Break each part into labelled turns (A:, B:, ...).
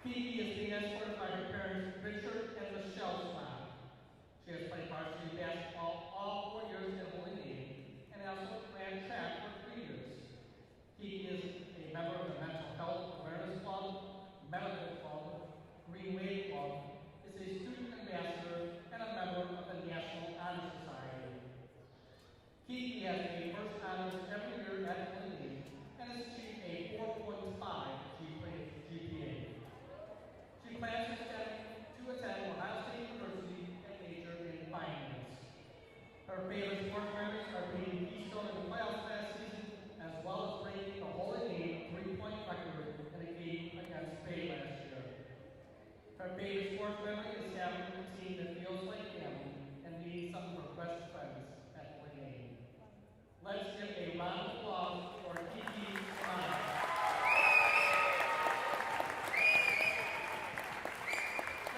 A: Kiki is being escorted by her parents, Richard and Michelle Schmock. She has played varsity basketball all 4 years at Holy Name and also ran track for 3 years. Kiki is a member of the Mental Health Awareness Club, Medical Club, Green Wave Club, is a student ambassador, and a member of the National Honor Society. Kiki has made first honors every year at Holy Name and has achieved a 4.5 GPA. She plans to attend Ohio State University and major in finance. Her favorite sports memories are beating Keystone in the playoffs last season, as well as breaking the Holy Name three-point record in a game against Bay last year. Her favorite sports memory is having a team that feels like family and meeting some of her best friends at Holy Name. Let's give a round of applause for Kiki Schmock.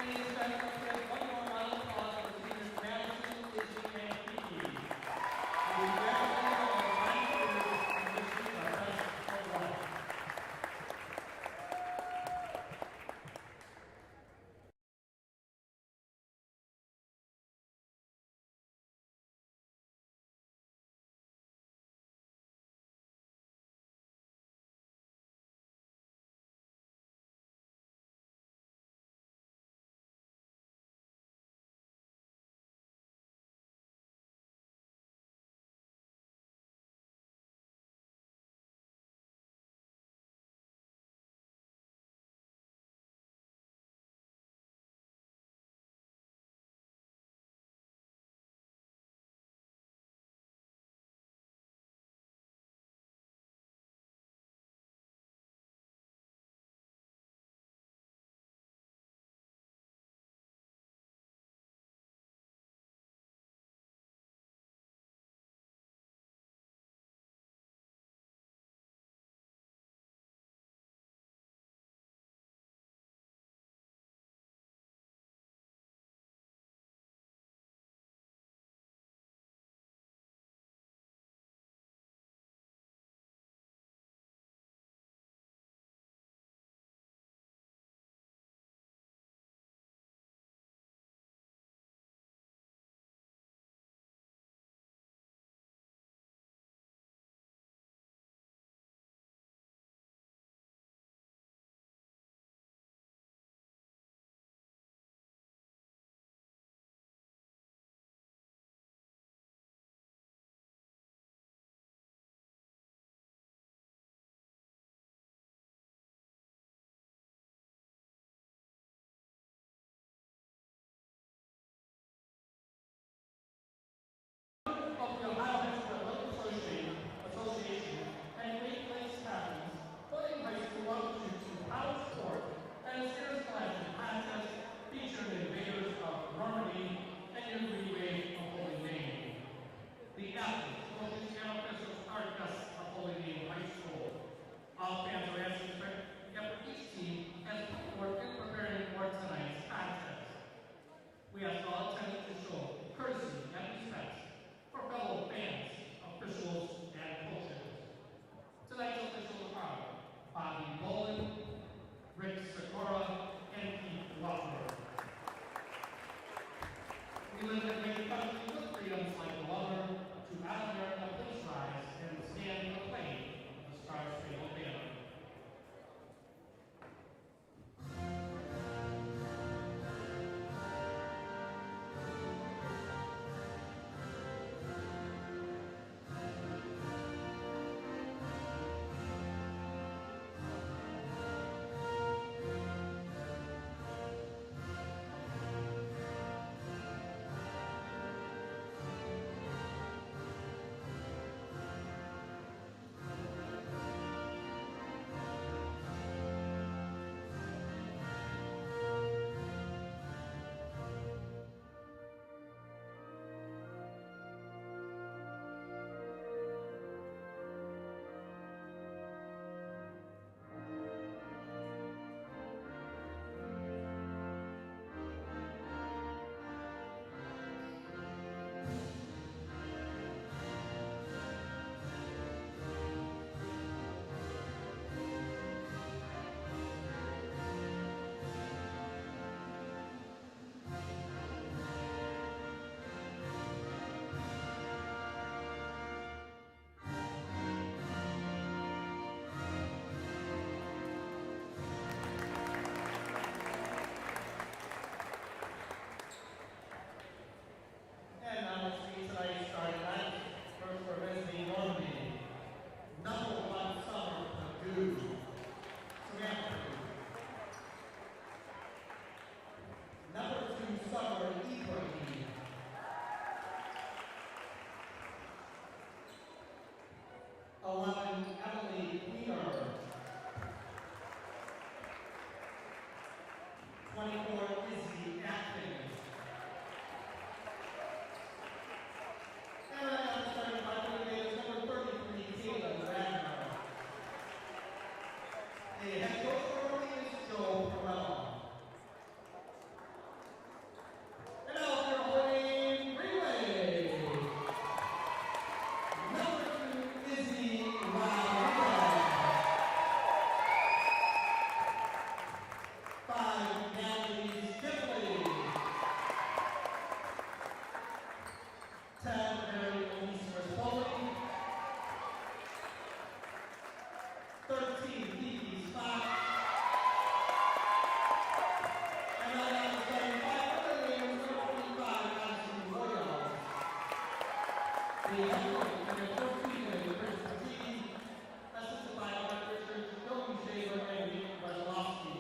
A: Ladies and gentlemen, one more round of applause for seniors Madison, Izzy, and Kiki. We congratulate them on their 9 years and wish you the best of luck. 24, Izzy Rodriguez. And the starting five is number 33, Taylor Wagner. The head coach for Normandy is Joe Perella. And now for Honesti Williams. Number 2, Izzy Rodriguez. 5, Nathan Smee. 10, Honesti Williams. 13, Kiki Schmock. And then on the starting five, number 25, Honesti Williams. The head coach for the first season is Varsity, assisted by Art Richards, Joey Shaver, and Nick Varsity.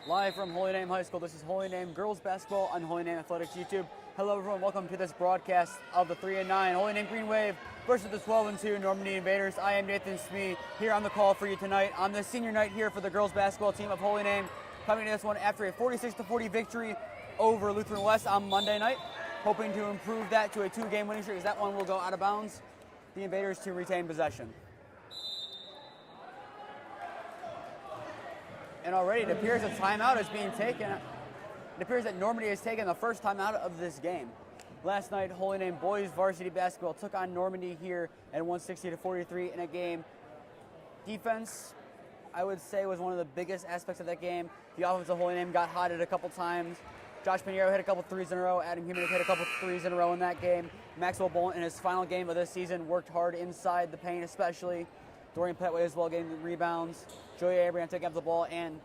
B: Live from Holy Name High School, this is Holy Name Girls Basketball on Holy Name Athletics YouTube. Hello everyone, welcome to this broadcast of the 3-9 Holy Name Green Wave versus the 12-2 Normandy Invaders. I am Nathan Smee here on the call for you tonight on this senior night here for the girls basketball team of Holy Name. Coming to this one after a 46-40 victory over Lutheran West on Monday night. Hoping to improve that to a 2-game winning streak as that one will go out of bounds. The Invaders to retain possession. And already it appears a timeout is being taken. It appears that Normandy has taken the first timeout of this game. Last night, Holy Name boys varsity basketball took on Normandy here at 160-43 in a game. Defense, I would say, was one of the biggest aspects of that game. The offense of Holy Name got hotted a couple times. Josh Pinheiro hit a couple threes in a row. Adam Human hit a couple threes in a row in that game. Maxwell Bowen, in his final game of this season, worked hard inside the paint especially. Dorian Petway as well getting the rebounds. Joey Abraham taking up the ball, and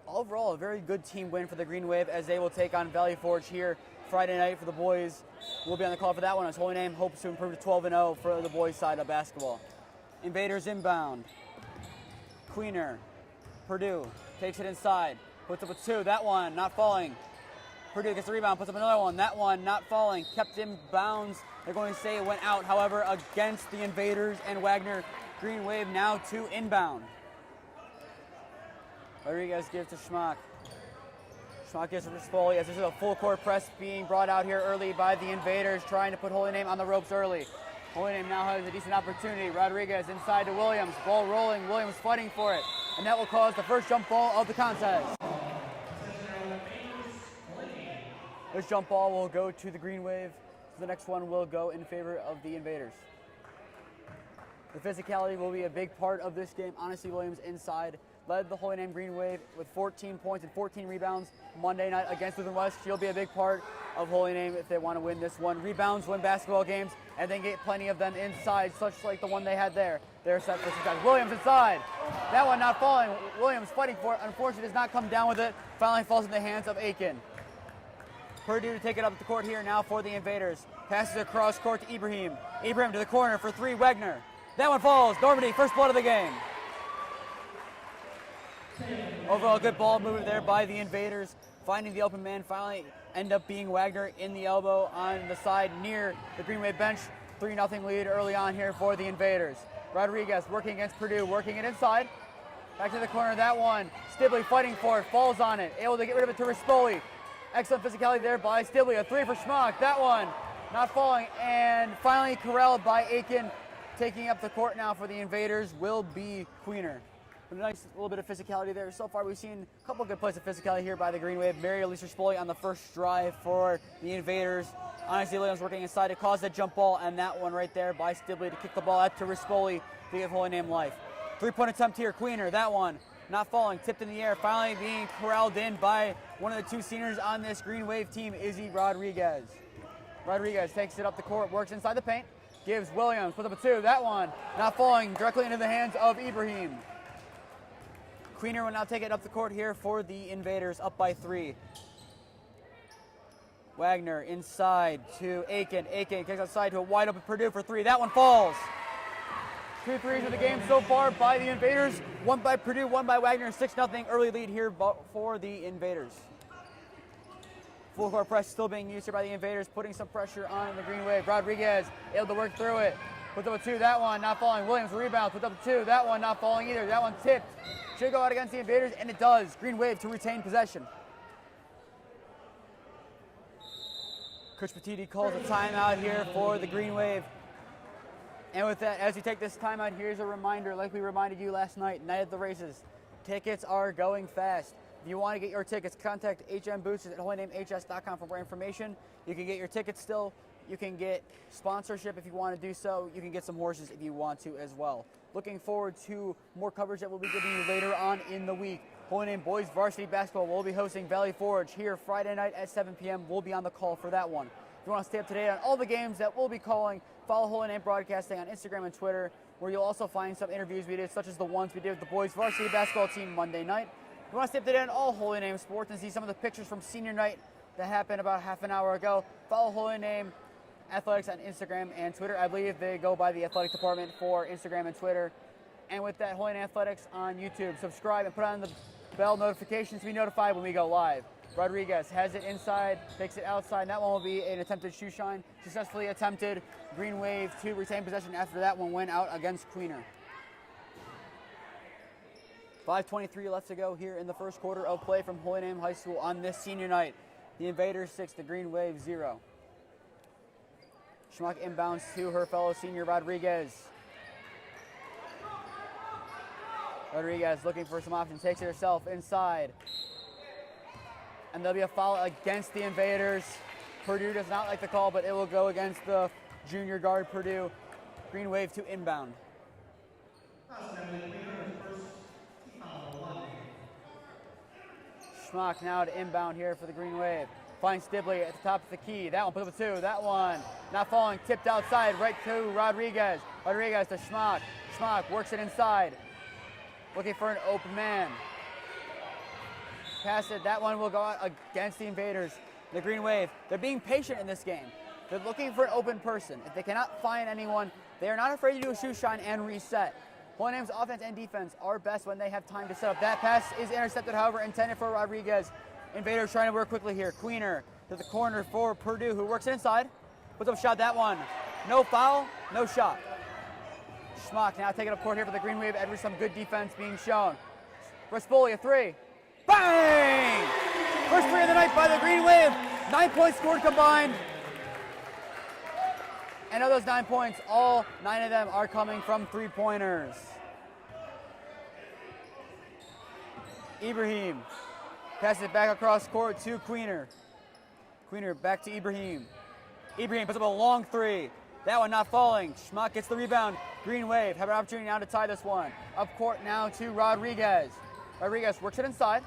B: overall a very good team win for the Green Wave as they will take on Valley Forge here Friday night for the boys. We'll be on the call for that one as Holy Name hopes to improve to 12-0 for the boys side of basketball. Invaders inbound. Queener. Purdue takes it inside. Puts up a 2. That one not falling. Purdue gets the rebound. Puts up another one. That one not falling. Kept in bounds. They're going to say it went out. However, against the Invaders and Wagner, Green Wave now 2 inbound. Rodriguez gives to Schmock. Schmock gives to Rispoli as this is a full court press being brought out here early by the Invaders, trying to put Holy Name on the ropes early. Holy Name now has a decent opportunity. Rodriguez inside to Williams. Ball rolling. Williams fighting for it. And that will cause the first jump ball of the contest. This jump ball will go to the Green Wave. So the next one will go in favor of the Invaders. The physicality will be a big part of this game. Honesti Williams inside led the Holy Name Green Wave with 14 points and 14 rebounds Monday night against Lutheran West. She'll be a big part of Holy Name if they want to win this one. Rebounds win basketball games, and they get plenty of them inside, such like the one they had there. They're set for success. Williams inside. That one not falling. Williams fighting for it. Unfortunately, does not come down with it. Finally falls in the hands of Aiken. Purdue to take it up the court here now for the Invaders. Passes across court to Ibrahim. Ibrahim to the corner for 3, Wagner. That one falls. Normandy, first blood of the game. Overall, good ball movement there by the Invaders. Finding the open man, finally end up being Wagner in the elbow on the side near the Green Wave bench. 3-0 lead early on here for the Invaders. Rodriguez working against Purdue, working it inside. Back to the corner, that one. Stibley fighting for it, falls on it. Able to get rid of it to Rispoli. Excellent physicality there by Stibley. A 3 for Schmock. That one not falling. And finally corralled by Aiken. Taking up the court now for the Invaders will be Queener. A nice little bit of physicality there. So far we've seen a couple good plays of physicality here by the Green Wave. Mary Elisa Spoli on the first drive for the Invaders. Honesti Williams working inside to cause that jump ball, and that one right there by Stibley to kick the ball out to Rispoli to give Holy Name life. 3-point attempt here, Queener. That one not falling, tipped in the air, finally being corralled in by one of the 2 seniors on this Green Wave team, Izzy Rodriguez. Rodriguez takes it up the court, works inside the paint, gives Williams, puts up a 2. That one not falling, directly into the hands of Ibrahim. Queener will now take it up the court here for the Invaders, up by 3. Wagner inside to Aiken. Aiken kicks outside to a wide open Purdue for 3. That one falls. 2 threes of the game so far by the Invaders. 1 by Purdue, 1 by Wagner. 6-0 early lead here for the Invaders. Full court press still being used here by the Invaders, putting some pressure on the Green Wave. Rodriguez able to work through it. Puts up a 2, that one not falling. Williams rebounds, puts up a 2, that one not falling either. That one tipped. Should go out against the Invaders, and it does. Green Wave to retain possession. Coach Petiti calls a timeout here for the Green Wave. And with that, as you take this timeout, here's a reminder, like we reminded you last night, night of the races. Tickets are going fast. If you want to get your tickets, contact HM Boosters at holynamehs.com for more information. You can get your tickets still. You can get sponsorship if you want to do so. You can get some horses if you want to as well. Looking forward to more coverage that we'll be giving you later on in the week. Holy Name Boys Varsity Basketball will be hosting Valley Forge here Friday night at 7 p.m. We'll be on the call for that one. If you want to stay up to date on all the games that we'll be calling, follow Holy Name Broadcasting on Instagram and Twitter, where you'll also find some interviews we did, such as the ones we did with the boys varsity basketball team Monday night. If you want to stay up to date on all Holy Name sports and see some of the pictures from senior night that happened about half an hour ago, follow Holy Name Athletics on Instagram and Twitter. I believe they go by the athletic department for Instagram and Twitter. And with that, Holy Name Athletics on YouTube. Subscribe and put on the bell notifications to be notified when we go live. Rodriguez has it inside, takes it outside, and that one will be an attempted shoe shine. Successfully attempted. Green Wave to retain possession after that one went out against Queener. 5:23 left to go here in the first quarter of play from Holy Name High School on this senior night. The Invaders 6, the Green Wave 0. Schmock inbounds to her fellow senior Rodriguez. Rodriguez looking for some options, takes it herself inside. And there'll be a foul against the Invaders. Purdue does not like the call, but it will go against the junior guard Purdue. Green Wave to inbound. Schmock now to inbound here for the Green Wave. Finds Stibley at the top of the key. That one put up a 2. That one not falling. Tipped outside right to Rodriguez. Rodriguez to Schmock. Schmock works it inside. Looking for an open man. Pass it. That one will go out against the Invaders. The Green Wave, they're being patient in this game. They're looking for an open person. If they cannot find anyone, they are not afraid to do a shoe shine and reset. Holy Name's offense and defense are best when they have time to set up. That pass is intercepted, however, intended for Rodriguez. Invaders trying to work quickly here. Queener to the corner for Purdue, who works inside. Puts up a shot, that one. No foul, no shot. Schmock now taking up court here for the Green Wave after some good defense being shown. Rispoli, a 3. Bang! First 3 of the night by the Green Wave. 9 points scored combined. And of those 9 points, all 9 of them are coming from 3-pointers. Ibrahim passes it back across court to Queener. Queener back to Ibrahim. Ibrahim puts up a long 3. That one not falling. Schmock gets the rebound. Green Wave have an opportunity now to tie this one. Up court now to Rodriguez. Rodriguez works it inside.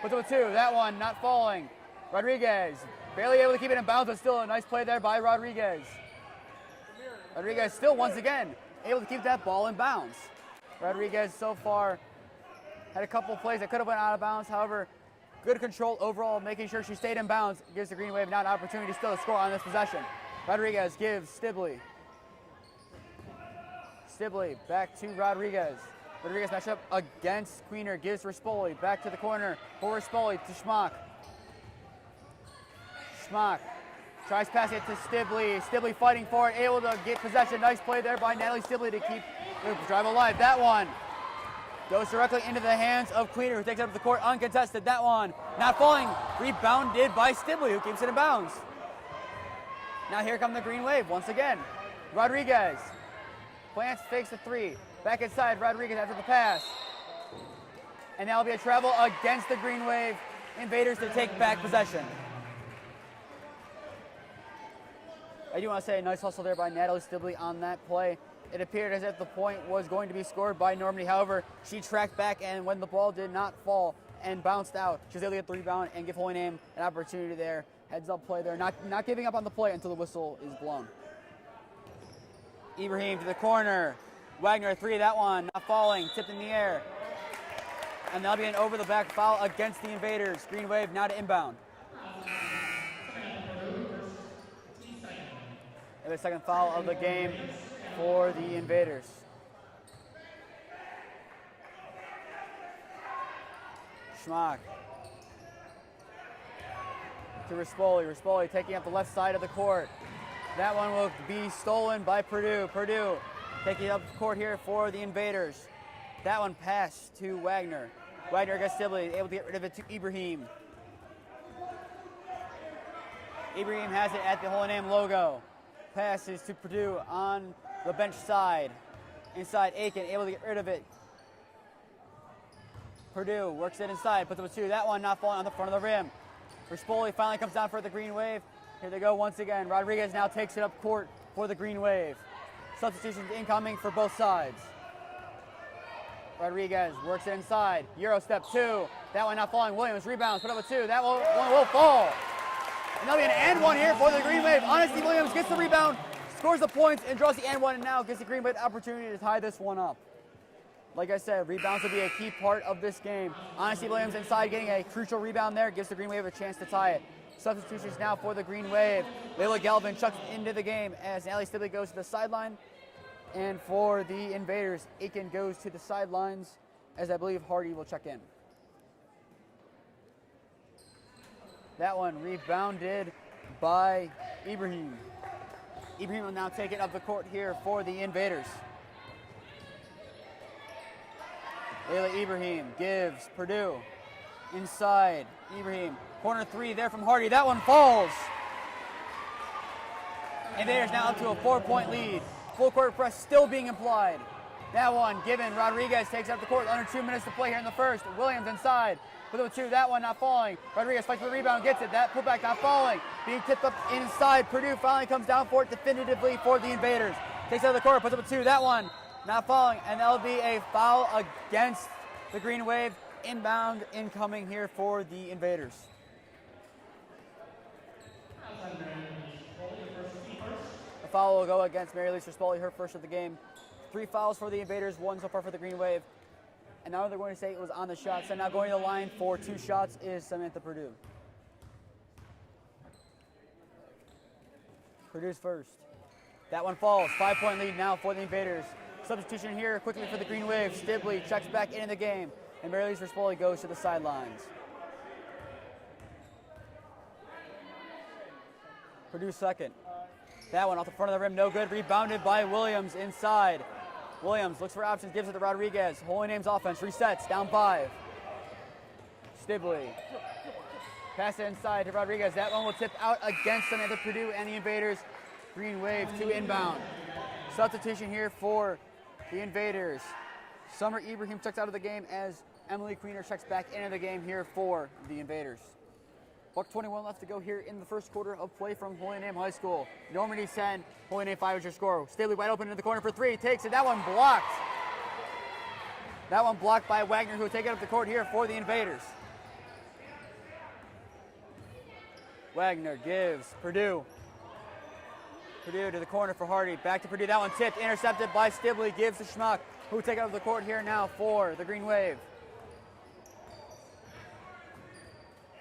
B: Puts up a 2. That one not falling. Rodriguez barely able to keep it in bounds, but still a nice play there by Rodriguez. Rodriguez still once again able to keep that ball in bounds. Rodriguez so far had a couple plays that could have went out of bounds. However, good control overall, making sure she stayed in bounds. Gives the Green Wave now an opportunity still to score on this possession. Rodriguez gives Stibley. Stibley back to Rodriguez. Rodriguez match up against Queener. Gives Rispoli back to the corner for Rispoli to Schmock. Schmock tries passing it to Stibley. Stibley fighting for it, able to get possession. Nice play there by Natalie Stibley to keep the drive alive. That one goes directly into the hands of Queener, who takes it up the court uncontested. That one not falling. Rebounded by Stibley, who keeps it in bounds. Now here come the Green Wave once again. Rodriguez plants, fakes the 3. Back inside, Rodriguez after the pass. And now will be a travel against the Green Wave. Invaders to take back possession. I do want to say a nice hustle there by Natalie Stibley on that play. It appeared as if the point was going to be scored by Normandy. However, she tracked back, and when the ball did not fall and bounced out, she was able to get the rebound and give Holy Name an opportunity there. Heads up play there, not giving up on the play until the whistle is blown. Ibrahim to the corner. Wagner 3, that one not falling, tipped in the air. and that'll be an over-the-back foul against the Invaders. Green Wave now to inbound. And the second foul of the game for the Invaders. Schmock to Rispoli. Rispoli taking up the left side of the court. That one will be stolen by Purdue. Purdue taking up the court here for the Invaders. That one passed to Wagner. Wagner against Sibley, able to get rid of it to Ibrahim. Ibrahim has it at the Holy Name logo. Passes to Purdue on the bench side. Inside Aiken, able to get rid of it. Purdue works it inside, puts up a two. That one not falling on the front of the rim. Rispoli finally comes down for the Green Wave. Here they go once again. Rodriguez now takes it up court for the Green Wave. Substitutions incoming for both sides. Rodriguez works it inside. Euro step two. That one not falling. Williams rebounds, put up a two. That one will fall. And that'll be an and one here for the Green Wave. Honesti Williams gets the rebound, scores the points, and draws the and one, and now gives the Green Wave the opportunity to tie this one up. Like I said, rebounds will be a key part of this game. Honesti Williams inside getting a crucial rebound there, gives the Green Wave a chance to tie it. Substitutions now for the Green Wave. Layla Galvin chucks into the game as Allie Stibley goes to the sideline. And for the Invaders, Aiken goes to the sidelines as I believe Hardy will check in. That one rebounded by Ibrahim. Ibrahim will now take it up the court here for the Invaders. Layla Ibrahim gives Purdue inside. Ibrahim, corner three there from Hardy. That one falls. Invaders now up to a 4-point lead. Full court press still being applied. That one given. Rodriguez takes up the court. Under 2 minutes to play here in the first. Williams inside. With a two. That one not falling. Rodriguez fights for the rebound. Gets it. That putback not falling. Being tipped up inside. Purdue finally comes down for it definitively for the Invaders. Takes out of the court. Puts up a two. That one not falling. And that'll be a foul against the Green Wave. Inbound incoming here for the Invaders. The foul will go against Mary Lisa Rispoli, her first of the game. 3 fouls for the Invaders, 1 so far for the Green Wave. And now they're going to say it was on the shot. So now going to the line for 2 shots is Samantha Purdue. Purdue's first. That one falls. 5-point lead now for the Invaders. Substitution here quickly for the Green Wave. Stibley checks back into the game. And Mary Lisa Rispoli goes to the sidelines. Purdue second. That one off the front of the rim, no good. Rebounded by Williams inside. Williams looks for options, gives it to Rodriguez. Holy Name's offense resets, down 5. Stibley. Pass it inside to Rodriguez. That one will tip out against Samantha Purdue and the Invaders. Green Wave to inbound. Substitution here for the Invaders. Summer Ibrahim checks out of the game as Emily Queener checks back into the game here for the Invaders. $1:21 left to go here in the first quarter of play from Holy Name High School. Normandy 10, Holy Name 5 is your score. Stibley wide open in the corner for 3, takes it. That one blocked. That one blocked by Wagner, who will take it up the court here for the Invaders. Wagner gives Purdue. Purdue to the corner for Hardy. Back to Purdue. That one tipped, intercepted by Stibley. Gives to Schmock, who will take it up the court here now for the Green Wave.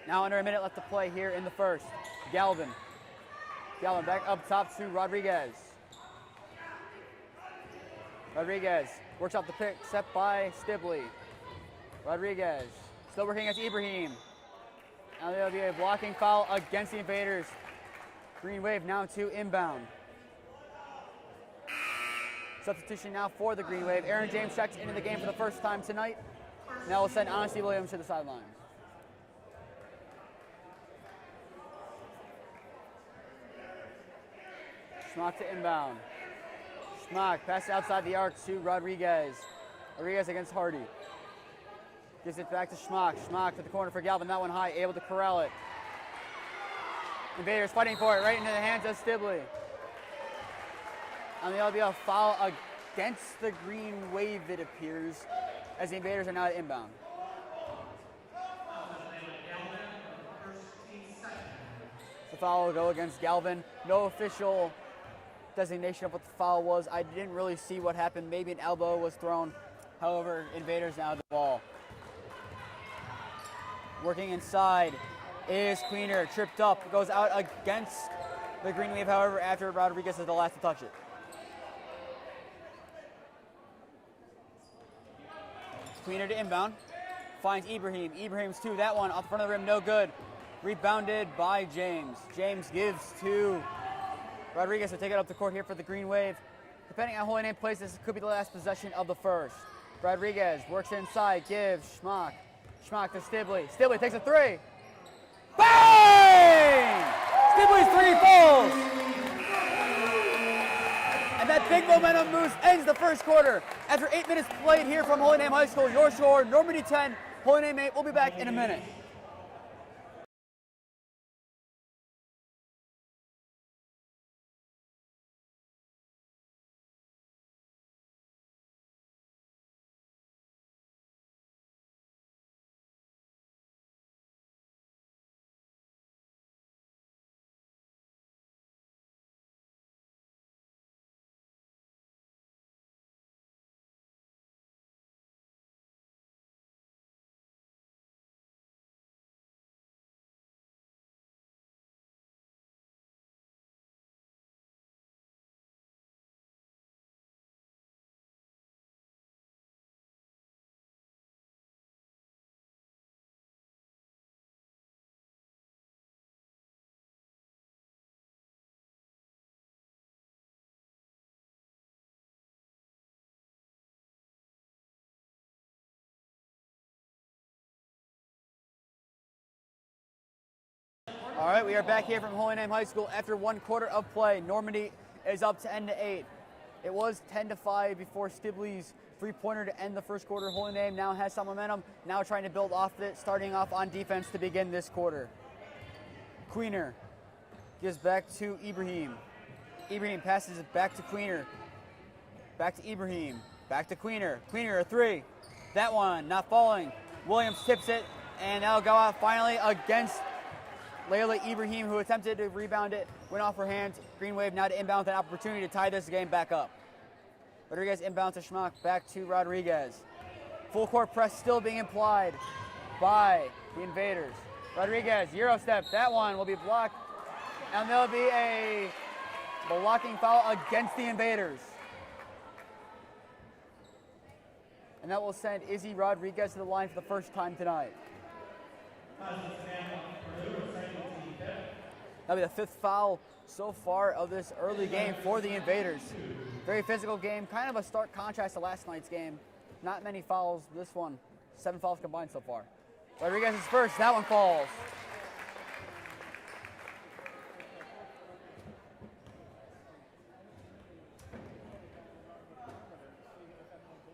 B: Now under a minute left to play here in the first. Galvin back up top to Rodriguez. Rodriguez works off the pick, set by Stibley. Rodriguez still working against Ibrahim. Now there'll be a blocking foul against the Invaders. Green Wave now to inbound. Substitution now for the Green Wave. Aaron James checks into the game for the first time tonight. Now we'll send Honesti Williams to the sidelines. Schmock to inbound. Schmock passes outside the arc to Rodriguez. Rodriguez against Hardy. Gives it back to Schmock. Schmock to the corner for Galvin. That one high, able to corral it. Invaders fighting for it right into the hands of Stibley. And there'll be a foul against the Green Wave, it appears, as the Invaders are now at inbound. The foul will go against Galvin. No official designation of what the foul was. I didn't really see what happened. Maybe an elbow was thrown. However, Invaders now have the ball. Working inside is Queener. Tripped up. Goes out against the Green Wave, however, after Rodriguez is the last to touch it. Queener to inbound. Finds Ibrahim. Ibrahim's two. That one off the front of the rim. No good. Rebounded by James. James gives to Rodriguez to take it up the court here for the Green Wave. Depending on Holy Name plays, this could be the last possession of the first. Rodriguez works inside. Gives Schmock. Schmock to Stibley. Stibley takes a three. Bang! Stibley's three falls. And that big momentum boost ends the first quarter. After 8 minutes played here from Holy Name High School, your score, Normandy 10, Holy Name 8. We'll be back in a minute. All right, we are back here from Holy Name High School after 1 quarter of play. Normandy is up 10-8. It was 10-5 before Stibley's three-pointer to end the first quarter. Holy Name now has some momentum, now trying to build off it, starting off on defense to begin this quarter. Queener gives back to Ibrahim. Ibrahim passes it back to Queener. Back to Ibrahim. Back to Queener. Queener, a three. That one not falling. Williams tips it, and that'll go out finally against Layla Ibrahim, who attempted to rebound it, went off her hands. Green Wave now to inbound with an opportunity to tie this game back up. Rodriguez inbound to Schmock, back to Rodriguez. Full court press still being implied by the Invaders. Rodriguez, Euro step, that one will be blocked, and there'll be a blocking foul against the Invaders. And that will send Izzy Rodriguez to the line for the first time tonight. That'll be the 5th foul so far of this early game for the Invaders. Very physical game, kind of a stark contrast to last night's game. Not many fouls, this one, 7 fouls combined so far. Rodriguez is first, that one falls.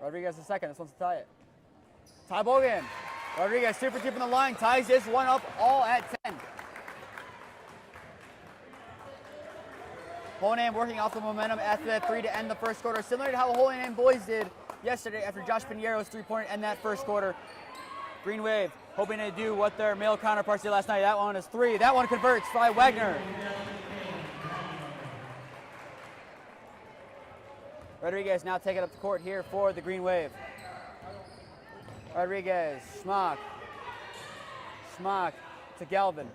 B: Rodriguez is second, this one's to tie it. Tie ball game. Rodriguez super keeping the line, ties this one up all at 10. Holy Name working off the momentum after that three to end the first quarter, similar to how Holy Name boys did yesterday after Josh Piniero's three-pointer end that first quarter. Green Wave hoping to do what their male counterparts did last night. That one is three. That one converts by Wagner. Rodriguez now taking up the court here for the Green Wave. Rodriguez, Schmock. Schmock to Galvin.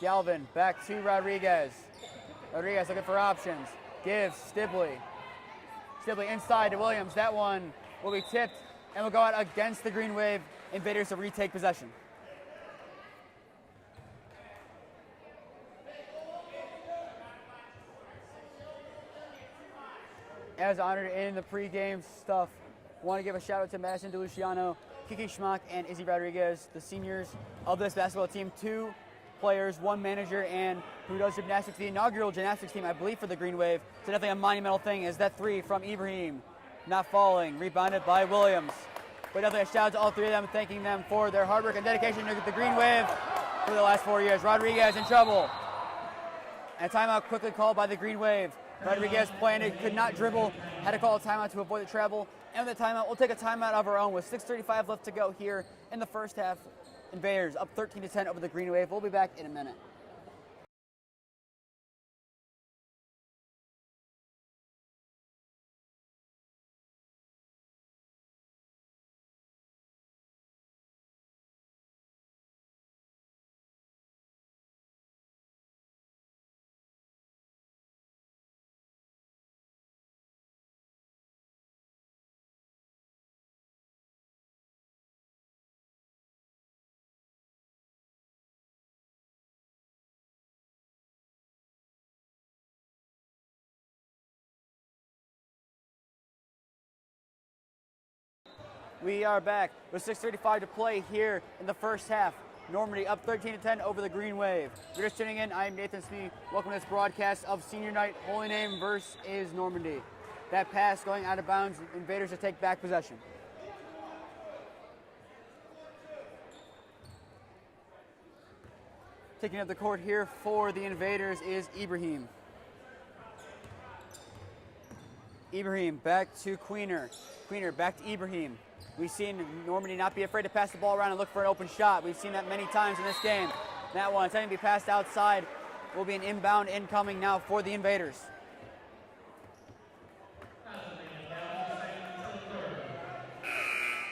B: Galvin back to Rodriguez. Rodriguez looking for options. Gives Stibley. Stibley inside to Williams. That one will be tipped and will go out against the Green Wave Invaders to retake possession. As honored in the pregame stuff, want to give a shout out to Madison DeLuciano, Kiki Schmock, and Izzy Rodriguez, the seniors of this basketball team. 2 players, 1 manager, and who does gymnastics, the inaugural gymnastics team, I believe, for the Green Wave. So definitely a monumental thing is that three from Ibrahim, not falling, rebounded by Williams. But definitely a shout out to all 3 of them, thanking them for their hard work and dedication to the Green Wave for the last 4 years. Rodriguez in trouble. And a timeout quickly called by the Green Wave. Rodriguez planted, could not dribble, had to call a timeout to avoid the travel. And with the timeout, we'll take a timeout of our own with 6:35 left to go here in the first half. Invaders up 13-10 over the Green Wave. We'll be back in a minute. We are back with 6:35 to play here in the first half. Normandy up 13-10 over the Green Wave. If you're just tuning in, I'm Nathan Smee. Welcome to this broadcast of Senior Night Holy Name versus Normandy. That pass going out of bounds, Invaders to take back possession. Taking up the court here for the Invaders is Ibrahim. Ibrahim back to Queener. Queener back to Ibrahim. We've seen Normandy not be afraid to pass the ball around and look for an open shot. We've seen that many times in this game. That one intending to be passed outside will be an inbound incoming now for the Invaders.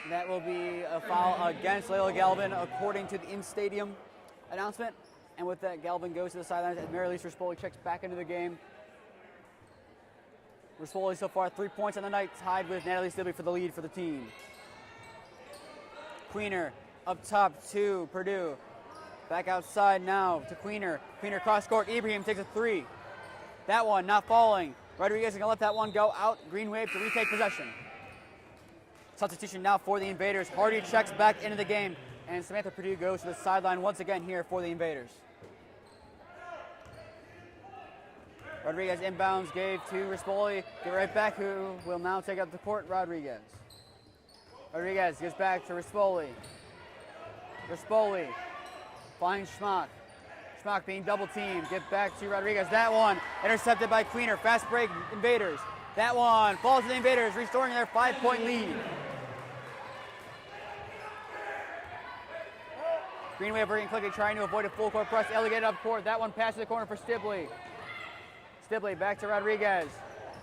B: That will be a foul against Layla Galvin according to the in-stadium announcement. And with that, Galvin goes to the sidelines as Mary Lise Rispoli checks back into the game. Rispoli so far 3 points on the night, tied with Natalie Stibbe for the lead for the team. Queener up top to Purdue. Back outside now to Queener. Queener cross court. Ibrahim takes a three. That one not falling. Rodriguez is going to let that one go out. Green Wave to retake possession. Substitution now for the Invaders. Hardy checks back into the game. And Samantha Purdue goes to the sideline once again here for the Invaders. Rodriguez inbounds, gave to Rispoli. Get right back, who will now take up the court, Rodriguez. Rodriguez gives back to Rispoli. Rispoli finds Schmock. Schmock being double teamed. Get back to Rodriguez. That one intercepted by Queener. Fast break, Invaders. That one falls to the Invaders, restoring their 5-point lead. Green Wave working quickly, trying to avoid a full court press. Able to get it up court. That one passes the corner for Stibbe. Stibbe back to Rodriguez.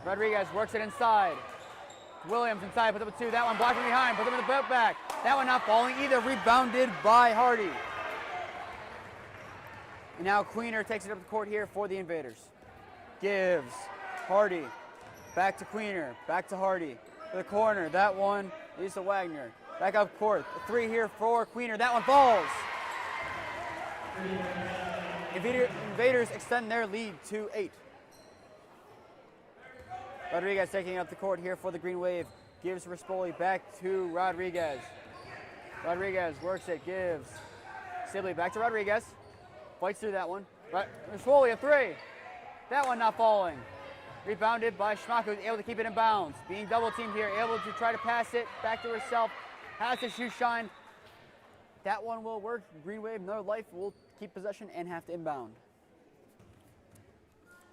B: Rodriguez works it inside. Williams inside, puts up a two. That one blocked from behind, puts him in the boat back. That one not falling either, rebounded by Hardy. And now Queener takes it up the court here for the Invaders. Gives. Hardy. Back to Queener. Back to Hardy. To the corner. That one, Lisa Wagner. Back up court. A three here for Queener. That one falls. Invaders extend their lead to 8. Rodriguez taking up the court here for the Green Wave. Gives Rispoli back to Rodriguez. Rodriguez works it, gives. Sibley back to Rodriguez. Fights through that one. Rispoli a three. That one not falling. Rebounded by Schmock, who's able to keep it in bounds. Being double teamed here, able to try to pass it back to herself. Has to shoot shine. That one will work. Green Wave, another life, will keep possession and have to inbound.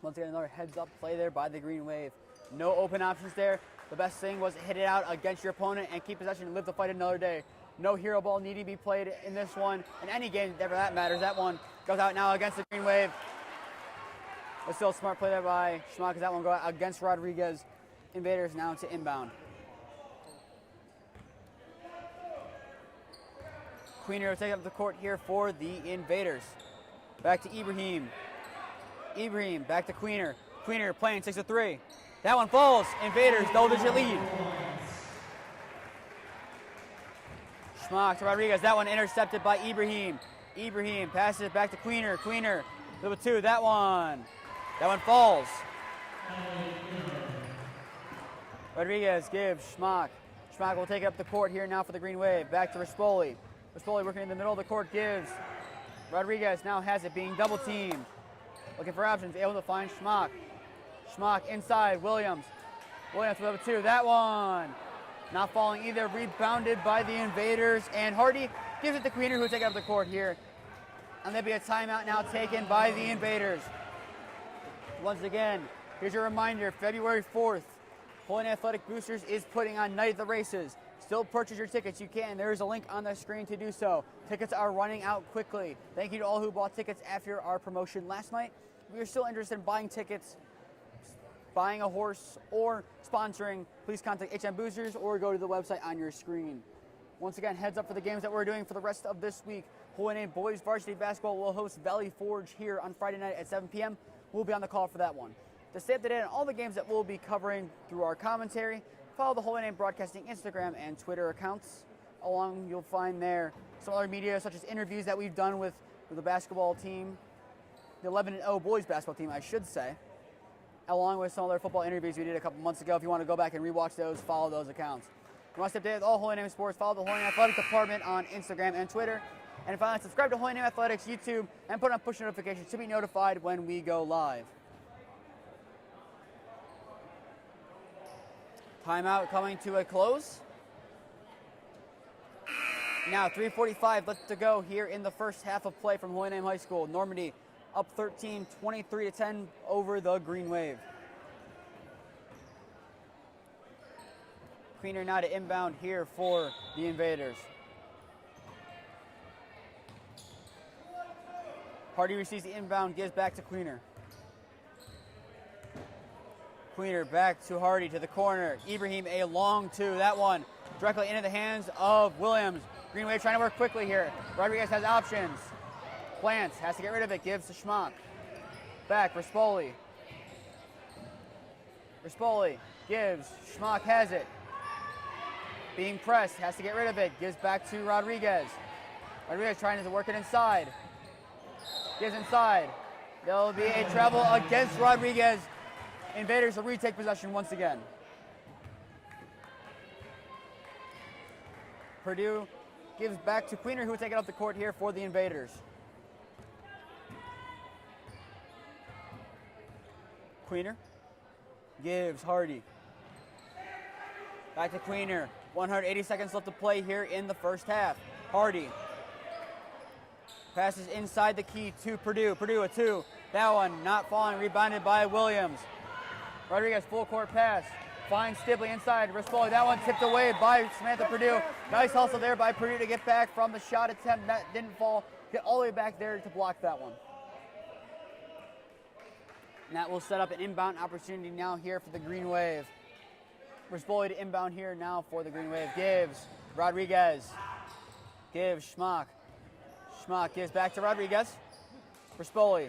B: Once again, another heads up play there by the Green Wave. No open options there. The best thing was hit it out against your opponent and keep possession and live to fight another day. No hero ball needing to be played in this one. In any game, whatever that matters. That one goes out now against the Green Wave. But still a smart play there by Schmock, as that one go out against Rodriguez. Invaders now to inbound. Queener will take up the court here for the Invaders. Back to Ibrahim. Ibrahim back to Queener. Queener playing 6 to 3. That one falls. Invaders double-digit lead. Schmock to Rodriguez. That one intercepted by Ibrahim. Ibrahim passes it back to Queener. Queener, number 2. That one falls. Rodriguez gives Schmock. Schmock will take up the court here now for the Green Wave. Back to Rispoli. Rispoli working in the middle of the court, gives. Rodriguez now has it, being double teamed. Looking for options, able to find Schmock. Schmock inside, Williams. Williams with number 2. That one not falling either, rebounded by the Invaders. And Hardy gives it to Queener, who will take up the court here. And there'll be a timeout now taken by the Invaders. Once again, here's your reminder, February 4th, Holy Name Athletic Boosters is putting on Night of the Races. Still purchase your tickets, you can. There is a link on the screen to do so. Tickets are running out quickly. Thank you to all who bought tickets after our promotion last night. If you're still interested in buying tickets, buying a horse, or sponsoring, please contact HM Boosters or go to the website on your screen. Once again, heads up for the games that we're doing for the rest of this week. Holy Name Boys Varsity Basketball will host Valley Forge here on Friday night at 7 p.m. We'll be on the call for that one. To stay up to date on all the games that we'll be covering through our commentary, follow the Holy Name Broadcasting Instagram and Twitter accounts. Along, you'll find there some other media, such as interviews that we've done with the basketball team, the 11-0 boys basketball team, I should say, along with some other football interviews we did a couple months ago. If you want to go back and rewatch those, follow those accounts. you want to stay updated with all Holy Name sports, follow the Holy Name Athletic Department on Instagram and Twitter. And finally, subscribe to Holy Name Athletics YouTube and put on push notifications to be notified when we go live. Timeout coming to a close. Now 3:45 left to go here in the first half of play from Holy Name High School. Normandy up 13, 23-10 over the Green Wave. Queener now to inbound here for the Invaders. Hardy receives the inbound, gives back to Queener. Queener back to Hardy to the corner. Ibrahim a long two. That one directly into the hands of Williams. Green Wave trying to work quickly here. Rodriguez has options. Plants has to get rid of it. Gives to Schmock. Back Rispoli. Rispoli gives. Schmock has it. Being pressed, has to get rid of it. Gives back to Rodriguez. Rodriguez trying to work it inside. Gives inside. There'll be a travel against Rodriguez. Invaders will retake possession once again. Purdue gives back to Queener, who will take it up the court here for the Invaders. Queener gives Hardy. Back to Queener. 180 seconds left to play here in the first half. Hardy passes inside the key to Purdue. Purdue a two. That one not falling, rebounded by Williams. Rodriguez full court pass. Finds Stibley inside. Rispoli, that one tipped away by Samantha Purdue. Nice hustle there by Purdue to get back from the shot attempt. That didn't fall. Get all the way back there to block that one. And that will set up an inbound opportunity now here for the Green Wave. Rispoli to inbound here now for the Green Wave. Gives Rodriguez. Gives Schmock. Schmock gives back to Rodriguez. Rispoli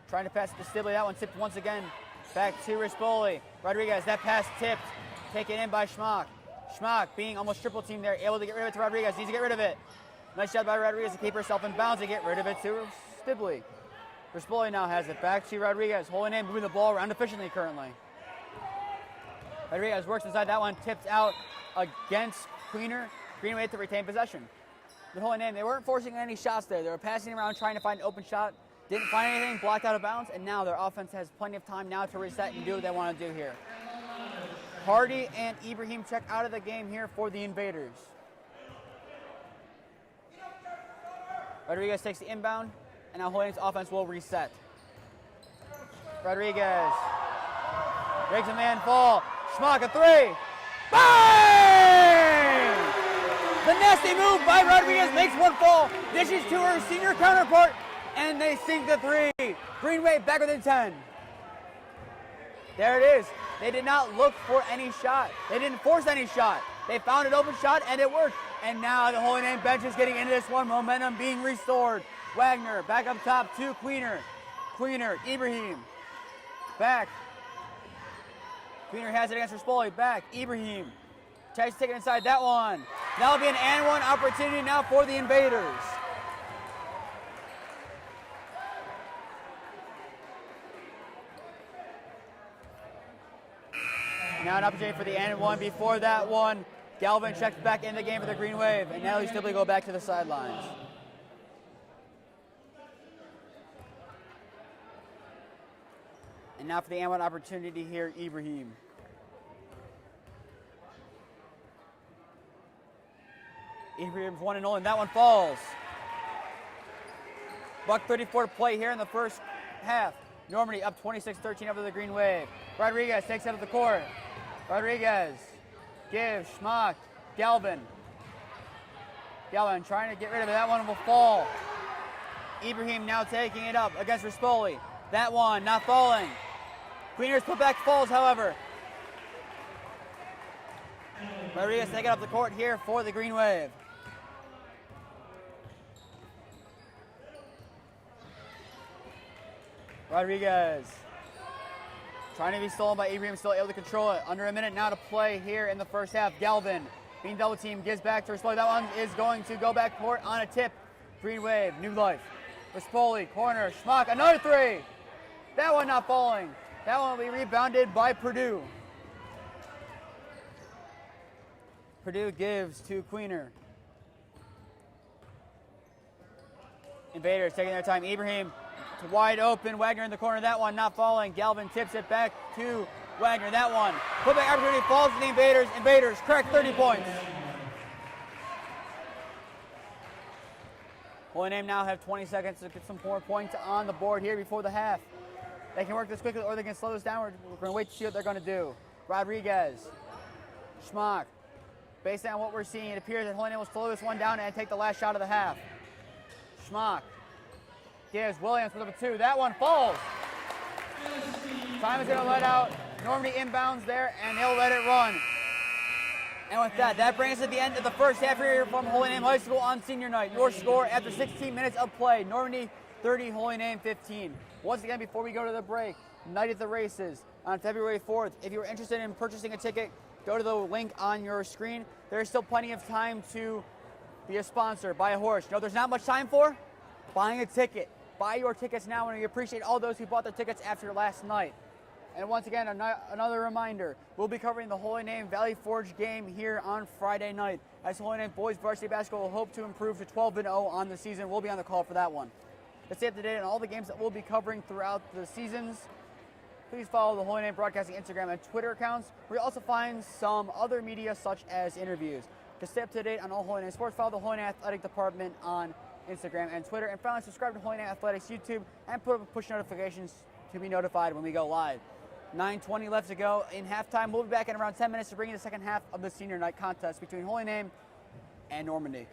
B: trying to pass it to Stibley. That one tipped once again. Back to Rispoli. Rodriguez, that pass tipped. Taken in by Schmock. Schmock being almost triple teamed there. Able to get rid of it to Rodriguez. Needs to get rid of it. Nice job by Rodriguez to keep herself in bounds and get rid of it to Stibley. Rispoli now has it. Back to Rodriguez. Holy Name moving the ball around efficiently currently. Rodriguez works inside. That one tipped out against Queener. Green Wave to retain possession. The Holy Name, they weren't forcing any shots there. They were passing around trying to find an open shot. Didn't find anything, blocked out of bounds, and now their offense has plenty of time now to reset and do what they want to do here. Hardy and Ibrahim check out of the game here for the Invaders. Rodriguez takes the inbound, and now Holy Name's offense will reset. Rodriguez makes a man fall. Schmock a three. Bang! The nasty move by Rodriguez makes one fall. Dishes to her senior counterpart, and they sink the three. Green Wave back within 10. There it is. They did not look for any shot. They didn't force any shot. They found an open shot, and it worked. And now the Holy Name bench is getting into this one. Momentum being restored. Wagner back up top to Queener. Queener, Ibrahim. Back. Queener has it against Rispoli. Back, Ibrahim. Tries to take it inside that one. That'll be an and one opportunity now for the Invaders. Now an opportunity for the and one. Before that one, Galvin checks back in the game for the Green Wave, and now he's simply go back to the sidelines. And now for the and one opportunity here, Ibrahim. Ibrahim's 1-0, and that one falls. $1:34 to play here in the first half. Normandy up 26-13 over the Green Wave. Rodriguez takes it out of the court. Rodriguez gives Schmock. Galvin. Galvin trying to get rid of it. That one will fall. Ibrahim now taking it up against Rispoli. That one not falling. Queener's putback falls, however. Rodriguez taking up the court here for the Green Wave. Rodriguez trying to be stolen by Ibrahim, still able to control it. Under a minute now to play here in the first half. Galvin being double teamed, gives back to Rispoli. That one is going to go back court on a tip. Green Wave, new life. Rispoli, corner, Schmock, another three. That one not falling. That one will be rebounded by Purdue. Purdue gives to Queener. Invaders taking their time. Ibrahim to wide open. Wagner in the corner. That one not falling. Galvin tips it back to Wagner. That one. Putback opportunity falls to the Invaders. Invaders crack 30 points. Holy Name now have 20 seconds to get some more points on the board here before the half. They can work this quickly or they can slow this down. We're going to wait to see what they're going to do. Rodriguez. Schmock. Based on what we're seeing, it appears that Holy Name will slow this one down and take the last shot of the half. Schmock gives Williams for number 2. That one falls. Time is going to let out. Normandy inbounds there, and they'll let it run. And with that, that brings us to the end of the first half here from Holy Name High School on senior night. Your score after 16 minutes of play, Normandy 30, Holy Name 15. Once again, before we go to the break, Night at the Races on February 4th. If you're interested in purchasing a ticket, go to the link on your screen. There's still plenty of time to be a sponsor, buy a horse. You know there's not much time for? Buying a ticket. Buy your tickets now, and we appreciate all those who bought their tickets after last night. And once again, another reminder, we'll be covering the Holy Name Valley Forge game here on Friday night. As Holy Name boys varsity basketball will hope to improve to 12-0 on the season. We'll be on the call for that one. To stay up to date on all the games that we'll be covering throughout the seasons, please follow the Holy Name Broadcasting Instagram and Twitter accounts, where you'll also find some other media such as interviews. To stay up to date on all Holy Name sports, follow the Holy Name Athletic Department on Instagram and Twitter, and finally subscribe to Holy Name Athletics YouTube and put up push notifications to be notified when we go live. 9:20 left to go in halftime. We'll be back in around 10 minutes to bring you the second half of the senior night contest between Holy Name and Normandy.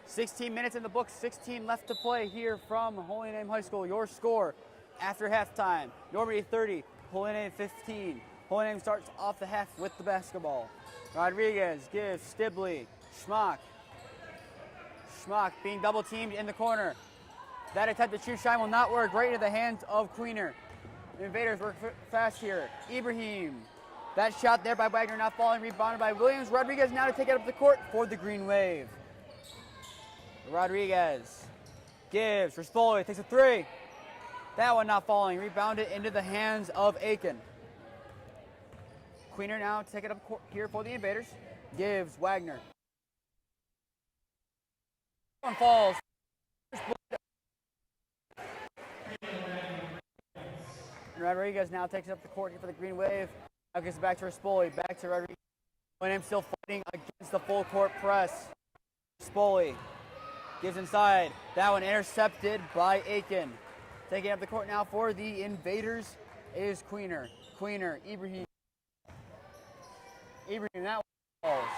B: "16 minutes in the books, 16 left to play here from Holy Name High School. Your score after halftime, Normandy 30, Holy Name 15. Holy Name starts off the half with the basketball. Rodriguez gives Stibley. Schmock. Schmock being double teamed in the corner. That attempt to shoot shine will not work. Right into the hands of Queener. The Invaders work fast here. Ibrahim. That shot there by Wagner not falling, rebounded by Williams. Rodriguez now to take it up the court for the Green Wave. Rodriguez gives. Rispoli takes a 3. That one not falling. Rebounded into the hands of Aiken. Queener now take it up court here for the Invaders. Gives Wagner. One falls. Rodriguez now takes it up the court here for the Green Wave. Now gets it back to Rispoli. Back to Rodriguez. Holy Name still fighting against the full court press. Rispoli gives inside. That one intercepted by Aiken. Taking up the court now for the Invaders is Queener. Queener, Ibrahim. Ibrahim, that one falls.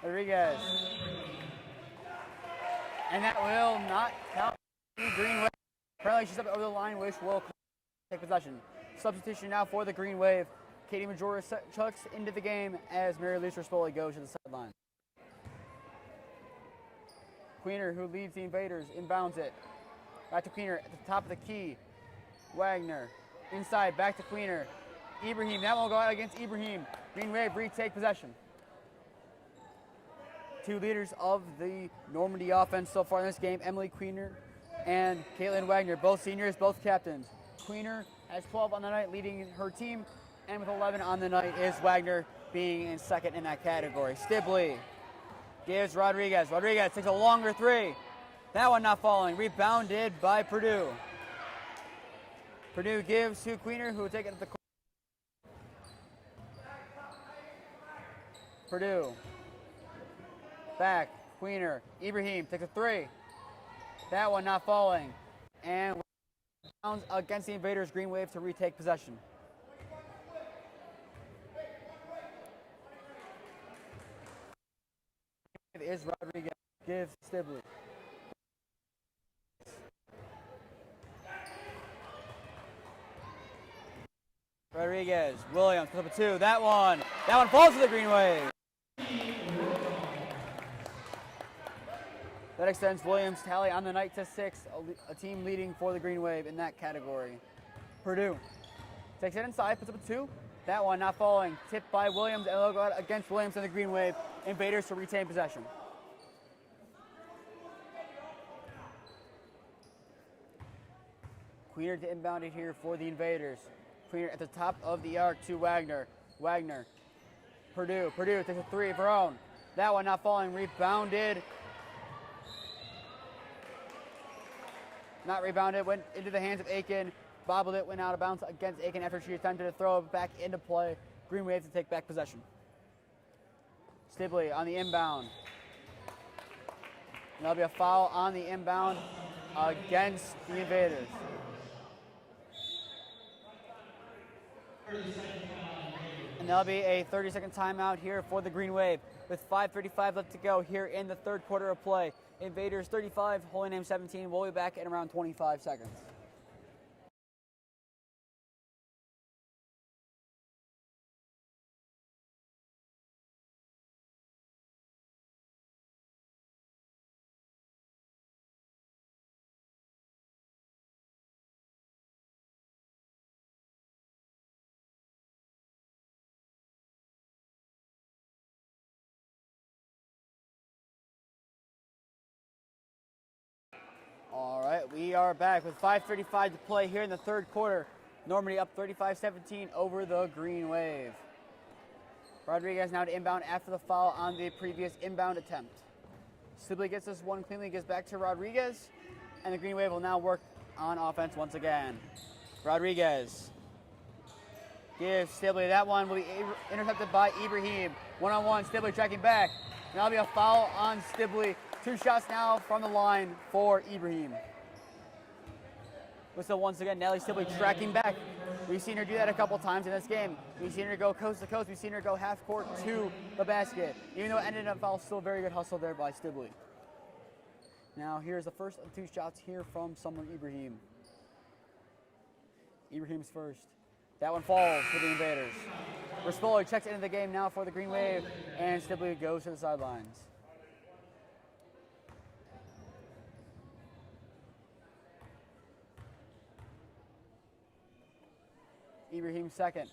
B: Rodriguez. And that will not count the Green Wave. Apparently she's up over the line, which will take possession. Substitution now for the Green Wave. Katie Majora chucks into the game as Mary Louise Rispoli goes to the sideline. Queener, who leads the Invaders, inbounds it. Back to Queener at the top of the key. Wagner inside, back to Queener. Ibrahim, that will go out against Ibrahim. Green Wave retake possession. Two leaders of the Normandy offense so far in this game, Emily Queener and Caitlin Wagner, both seniors, both captains. Queener has 12 on the night, leading her team, and with 11 on the night is Wagner being in second in that category. Stibley gives Rodriguez. Rodriguez takes a longer 3. That one not falling. Rebounded by Purdue. Purdue gives to Queener, who will take it at the court. Purdue. Back. Queener. Ibrahim takes a three. That one not falling. And against the Invaders, Green Wave to retake possession. Is Rodriguez. Gives Stibley. Rodriguez, Williams, puts up a two. That one falls to the Green Wave. That extends Williams' tally on the night to 6, a team leading for the Green Wave in that category. Purdue takes it inside, puts up a two. That one not falling. Tipped by Williams, and they'll go out against Williams and the Green Wave. Invaders to retain possession. Queener to inbound it here for the Invaders. Queener at the top of the arc to Wagner. Wagner. Purdue takes a three of her own. That one not falling. Rebounded. Not rebounded. Went into the hands of Aiken. Bobbled it. Went out of bounds against Aiken after she attempted to throw it back into play. Green Wave to take back possession. Stibley on the inbound. And there'll be a foul on the inbound against the Invaders. And there'll be a 30-second timeout here for the Green Wave with 5:35 left to go here in the third quarter of play. Invaders 35, Holy Name 17. We'll be back in around 25 seconds. All right, we are back with 5:35 to play here in the third quarter. Normandy up 35-17 over the Green Wave. Rodriguez now to inbound after the foul on the previous inbound attempt. Sibley gets this one cleanly, gets back to Rodriguez, and the Green Wave will now work on offense once again. Rodriguez gives Stibley. That one will be intercepted by Ibrahim. One-on-one, Stibley tracking back. And that'll be a foul on Stibley. 2 shots now from the line for Ibrahim. Whistle once again, Nelly Stibley tracking back. We've seen her do that a couple times in this game. We've seen her go coast to coast. We've seen her go half court to the basket. Even though it ended up foul, still very good hustle there by Stibley. Now here's the first of 2 shots here from Summer Ibrahim. Ibrahim's first. That one falls for the Invaders. Rispoli checks into the game now for the Green Wave, and Stibley goes to the sidelines. Ibrahim second.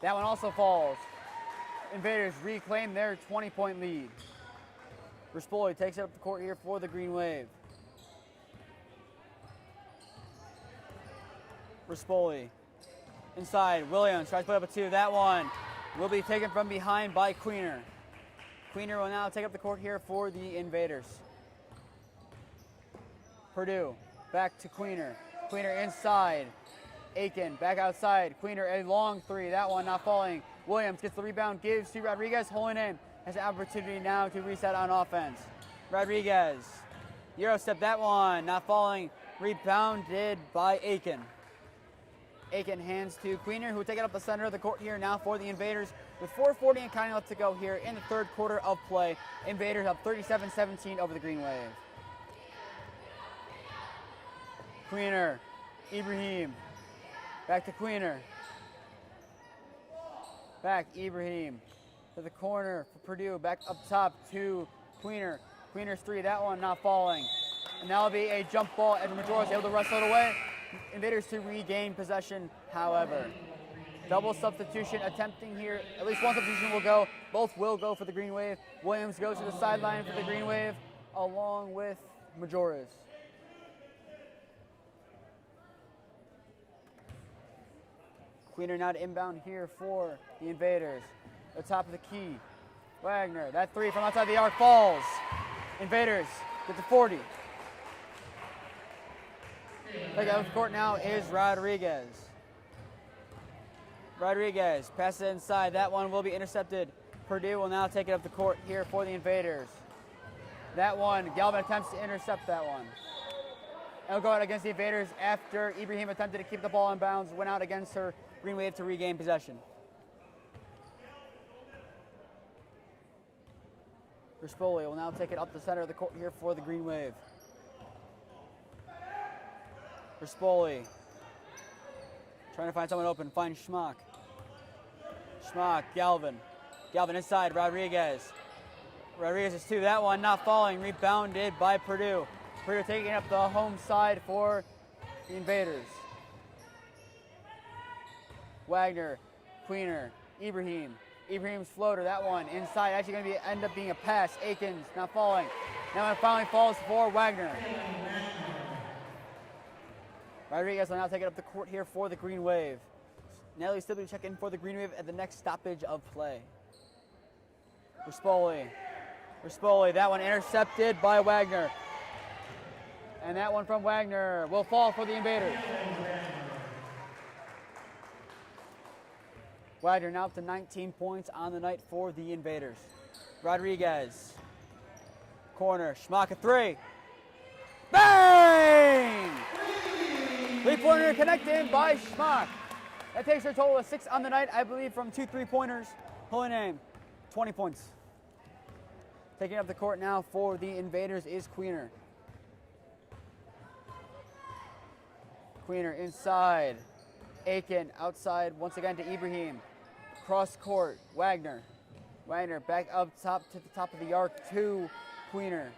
B: That one also falls. Invaders reclaim their 20-point lead. Rispoli takes it up the court here for the Green Wave. Rispoli inside. Williams tries to put up a 2. That one will be taken from behind by Queener. Queener will now take up the court here for the Invaders. Purdue back to Queener. Queener inside. Aiken back outside. Queener a long 3. That one not falling. Williams gets the rebound, gives to Rodriguez. Holy Name has an opportunity now to reset on offense. Rodriguez. Euro step. That one not falling. Rebounded by Aiken. Aiken hands to Queener, who will take it up the center of the court here now for the Invaders. With 4:40 and counting left to go here in the third quarter of play. Invaders up 37-17 over the Green Wave. Queener. Ibrahim. Back to Queener. Back, Ibrahim. To the corner for Purdue. Back up top to Queener. Queener's 3. That one not falling. And that'll be a jump ball. Edward Majora's able to wrestle it away. Invaders to regain possession, however. Double substitution attempting here. At least one substitution will go. Both will go for the Green Wave. Williams goes to the sideline for the Green Wave, along with Majoras. Queener now to inbound here for the Invaders. The top of the key. Wagner, that 3 from outside the arc falls. Invaders get to 40. Taking up the court now is Rodriguez. Rodriguez passes it inside. That one will be intercepted. Purdue will now take it up the court here for the Invaders. That one, Galvin attempts to intercept that one. It'll go out against the Invaders after Ibrahim attempted to keep the ball in bounds, went out against her. Green Wave to regain possession. Rispoli will now take it up the center of the court here for the Green Wave. Rispoli trying to find someone open, find Schmock. Schmock, Galvin. Galvin inside, Rodriguez. Rodriguez is two, that one not falling, rebounded by Purdue. Purdue taking up the home side for the Invaders. Wagner, Queener, Ibrahim. Ibrahim's floater, that one inside, actually going to end up being a pass. Akins not falling. Now it finally falls for Wagner. Rodriguez will now take it up the court here for the Green Wave. Natalie Stibley check in for the Green Wave at the next stoppage of play. Rispoli, that one intercepted by Wagner. And that one from Wagner will fall for the Invaders. Wagner now up to 19 points on the night for the Invaders. Rodriguez, corner, Schmock a three. Bang! Three-pointer connected by Schmock. That takes her total of 6 on the night, I believe, from 2 3-pointers. Holy name, 20 points. Taking up the court now for the Invaders is Queener. Queener inside. Aiken outside once again to Ibrahim. Cross court, Wagner. Wagner back up top to the top of the arc to Queener.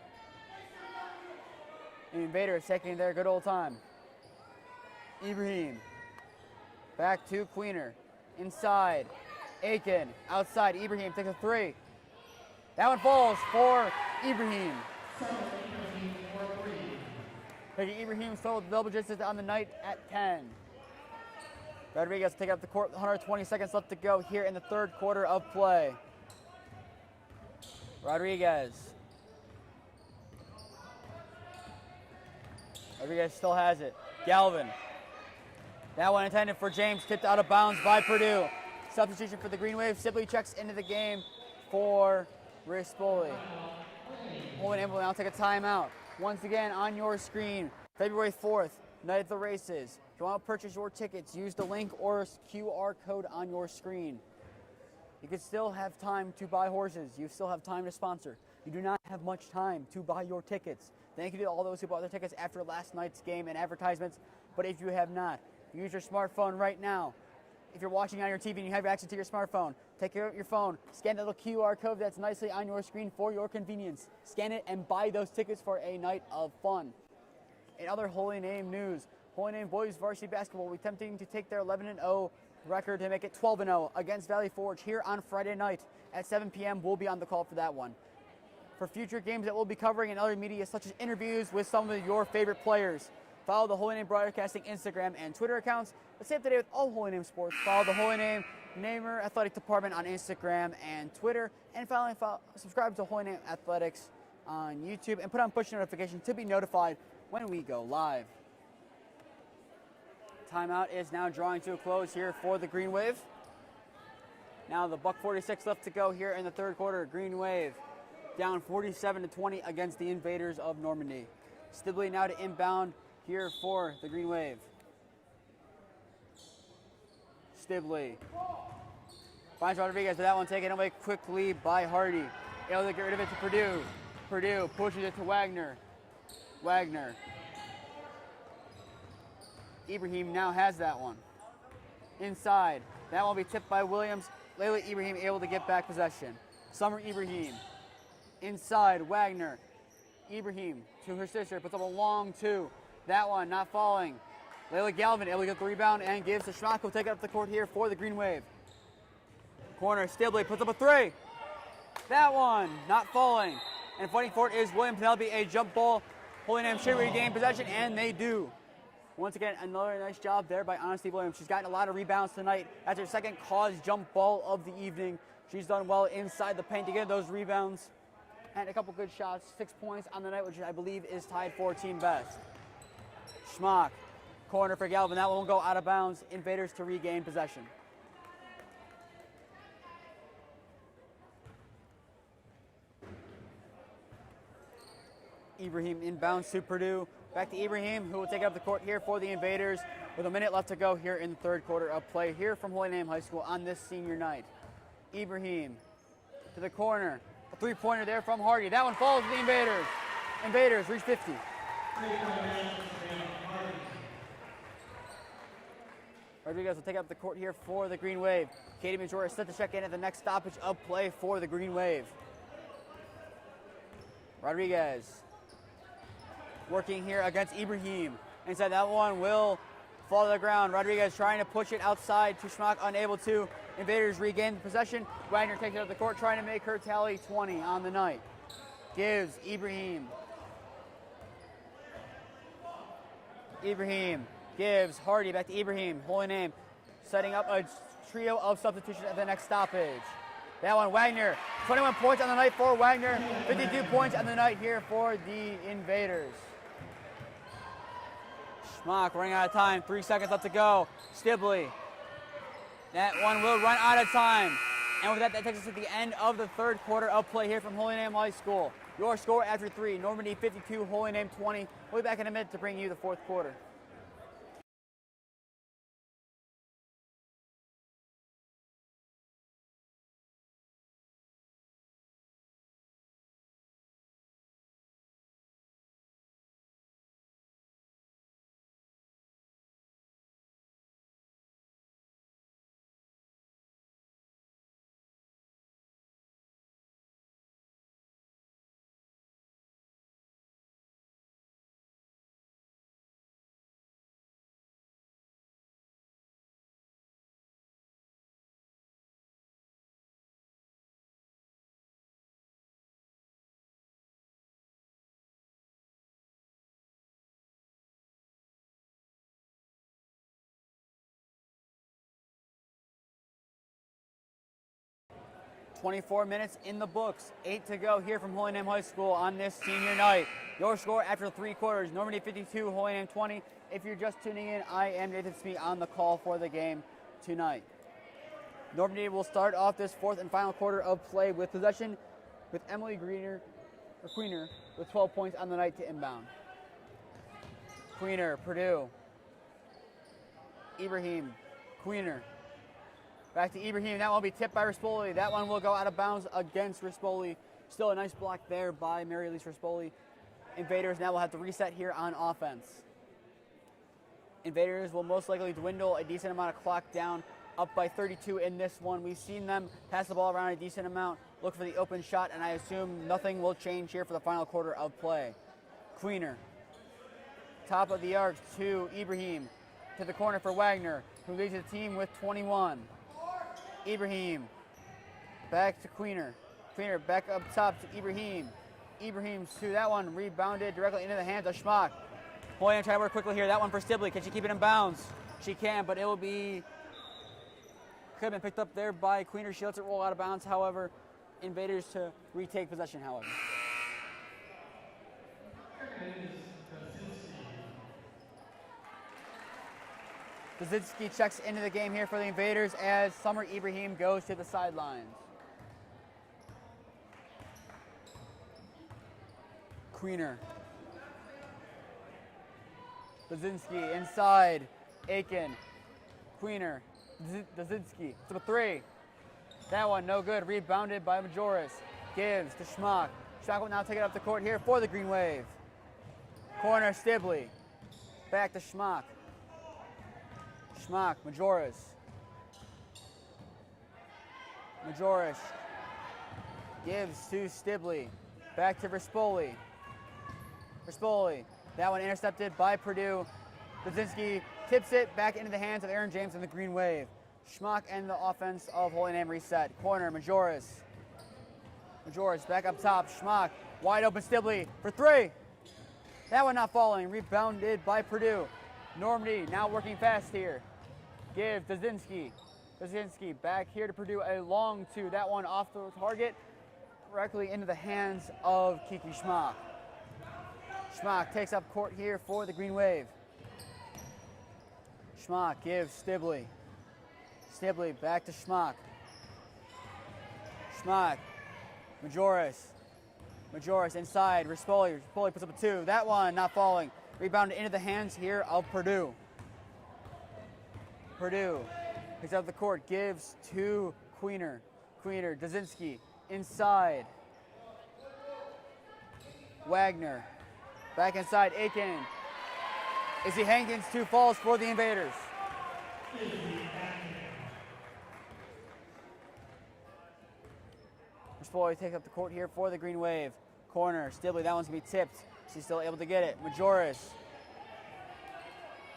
B: The Invaders taking their good old time. Ibrahim. Back to Queener. Inside. Aiken. Outside. Ibrahim takes a three. That one falls for Ibrahim. Taking Ibrahim's total double digits on the night at 10. Rodriguez take up the court. 120 seconds left to go here in the third quarter of play. Rodriguez still has it. Galvin. That one intended for James, tipped out of bounds by Purdue. Substitution for the Green Wave. Sibley checks into the game for Rispoli. Holding will now take a timeout. Once again on your screen, February 4th, night of the races. If you want to purchase your tickets, use the link or QR code on your screen. You can still have time to buy horses. You still have time to sponsor. You do not have much time to buy your tickets. Thank you to all those who bought their tickets after last night's game and advertisements. But if you have not, use your smartphone right now. If you're watching on your TV and you have access to your smartphone, take your phone, scan that little QR code that's nicely on your screen for your convenience. Scan it and buy those tickets for a night of fun. In other Holy Name news, Holy Name boys varsity basketball will be attempting to take their 11-0 record to make it 12-0 against Valley Forge here on Friday night at 7 p.m. We'll be on the call for that one. For future games that we'll be covering in other media, such as interviews with some of your favorite players, follow the Holy Name Broadcasting Instagram and Twitter accounts. Let's stay up to date with all Holy Name sports. Follow the Holy Name Namer Athletic Department on Instagram and Twitter. And finally, subscribe to Holy Name Athletics on YouTube and put on push notifications to be notified when we go live. Timeout is now drawing to a close here for the Green Wave. Now the $1:46 left to go here in the third quarter. Green Wave down 47-20 against the Invaders of Normandy. Stibley now to inbound here for the Green Wave. Stibley finds Rodriguez, but that one taken away quickly by Hardy. Able to get rid of it to Purdue. Purdue pushes it to Wagner. Wagner. Ibrahim now has that one. Inside. That one will be tipped by Williams. Layla Ibrahim able to get back possession. Summer Ibrahim. Inside. Wagner. Ibrahim to her sister. Puts up a long two. That one not falling. Layla Galvin able to get the rebound and gives to Schmock, who'll take it up the court here for the Green Wave. Corner, Stibley puts up a three. That one not falling. And fighting for it is Williams. That'll be a jump ball. Holy Name should regain possession, and they do. Once again, another nice job there by Honesti Williams. She's gotten a lot of rebounds tonight. That's her second caused jump ball of the evening. She's done well inside the paint to get those rebounds. And a couple good shots. 6 points on the night, which I believe is tied for team best. Schmock corner for Galvin. That one will go out of bounds. Invaders to regain possession. Ibrahim inbounds to Purdue. Back to Ibrahim, who will take up the court here for the Invaders with a minute left to go here in the third quarter of play here from Holy Name High School on this senior night. Ibrahim to the corner. A three-pointer there from Hardy. That one falls to the Invaders. Invaders reach 50. Rodriguez will take up the court here for the Green Wave. Katie Major is set to check in at the next stoppage of play for the Green Wave. Rodriguez working here against Ibrahim. Inside, that one will fall to the ground. Rodriguez trying to push it outside to Schmock, unable to. Invaders regain the possession. Wagner takes it up the court, trying to make her tally 20 on the night. Gives Ibrahim. Ibrahim gives Hardy back to Ibrahim. Holy Name setting up a trio of substitutions at the next stoppage. That one, Wagner. 21 points on the night for Wagner. 52 points on the night here for the Invaders. Schmock running out of time. 3 seconds left to go. Stibley. That one will run out of time. And with that, that takes us to the end of the third quarter of play here from Holy Name High School. Your score after 3, Normandy 52, Holy Name 20. We'll be back in a minute to bring you the fourth quarter. .24 minutes in the books. 8 to go here from Holy Name High School on this senior night. Your score after 3 quarters, Normandy 52, Holy Name 20. If you're just tuning in, I am Nathan Smee on the call for the game tonight. Normandy will start off this fourth and final quarter of play with possession with Emily Queener with 12 points on the night to inbound. Queener, Purdue. Ibrahim, Queener. Back to Ibrahim. That one will be tipped by Rispoli. That one will go out of bounds against Rispoli. Still a nice block there by Mary-Elise Rispoli. Invaders now will have to reset here on offense. Invaders will most likely dwindle a decent amount of clock down, up by 32 in this one. We've seen them pass the ball around a decent amount, look for the open shot, and I assume nothing will change here for the final quarter of play. Queener. Top of the arc to Ibrahim. To the corner for Wagner, who leads the team with 21. Ibrahim, back to Queener. Queener back up top to Ibrahim. Ibrahim to that one, rebounded directly into the hands of Schmock. Boy, I'm trying to work quickly here. That one for Stibley. Can she keep it in bounds? She can, but it will be, could have been picked up there by Queener. She lets it roll out of bounds, however. Invaders to retake possession, however. Kaczynski checks into the game here for the Invaders as Summer Ibrahim goes to the sidelines. Queener. Kaczynski inside. Aiken. Queener. Kaczynski. To the 3. That one no good. Rebounded by Majoris. Gives to Schmock. Schmock will now take it up the court here for the Green Wave. Corner Stibley. Back to Schmock. Schmock, Majoris. Majoris gives to Stibley. Back to Rispoli. Rispoli. That one intercepted by Purdue. Kaczynski tips it back into the hands of Aaron James and the Green Wave. Schmock and the offense of Holy Name reset. Corner, Majoris. Majoris back up top. Schmock, wide open Stibley for 3. That one not falling. Rebounded by Purdue. Normandy now working fast here. Give Kaczynski. Kaczynski back here to Purdue. A long 2. That one off the target. Directly into the hands of Kiki Schmock. Schmock takes up court here for the Green Wave. Schmock gives Stibley. Stibley back to Schmock. Schmock. Majoris. Majoris inside. Rispoli. Rispoli puts up a 2. That one not falling. Rebounded into the hands here of Purdue. Purdue picks up the court. Gives to Queener. Queener. Dazinski inside. Wagner. Back inside. Aiken. Izzy Hankins, 2 falls for the Invaders. Rispoli takes up the court here for the Green Wave. Corner, Stibley, that one's gonna be tipped. She's still able to get it. Majoris.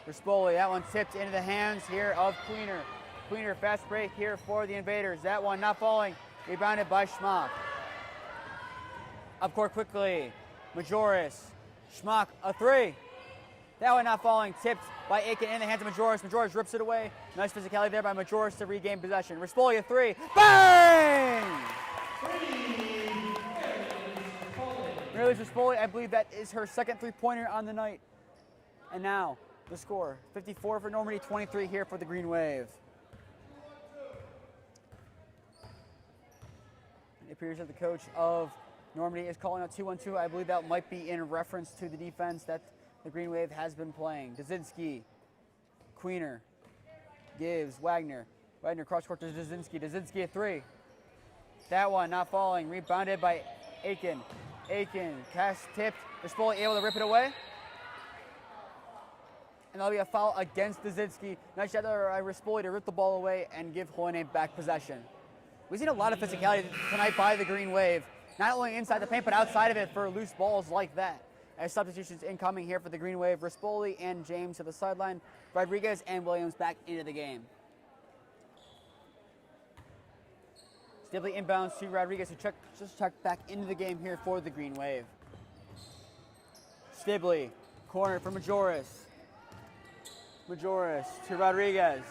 B: Rispoli, that one tipped into the hands here of Queener. Queener, fast break here for the Invaders. That one not falling. Rebounded by Schmock. Up court quickly. Majoris. Schmock, a 3. That one not falling, tipped by Aiken in the hands of Majoris. Majoris rips it away. Nice physicality there by Majoris to regain possession. Rispoli, a 3. Bang! Release Rispoli, I believe that is her second 3-pointer on the night. And now, the score, 54 for Normandy, 23 here for the Green Wave. It appears that the coach of Normandy is calling out 2-1-2. I believe that might be in reference to the defense that the Green Wave has been playing. Dazinski, Queener, gives Wagner. Wagner cross court to Dazinski. Dazinski a 3. That one not falling. Rebounded by Aiken. Aiken, cast tipped. Rispoli able to rip it away. And that'll be a foul against Dazinski. Nice shot there by Rispoli to rip the ball away and give Hoyne back possession. We've seen a lot of physicality tonight by the Green Wave. Not only inside the paint, but outside of it for loose balls like that. As substitutions incoming here for the Green Wave, Rispoli and James to the sideline. Rodriguez and Williams back into the game. Stibley inbounds to Rodriguez, who just checked back into the game here for the Green Wave. Stibley, corner for Majoris. Majoris to Rodriguez.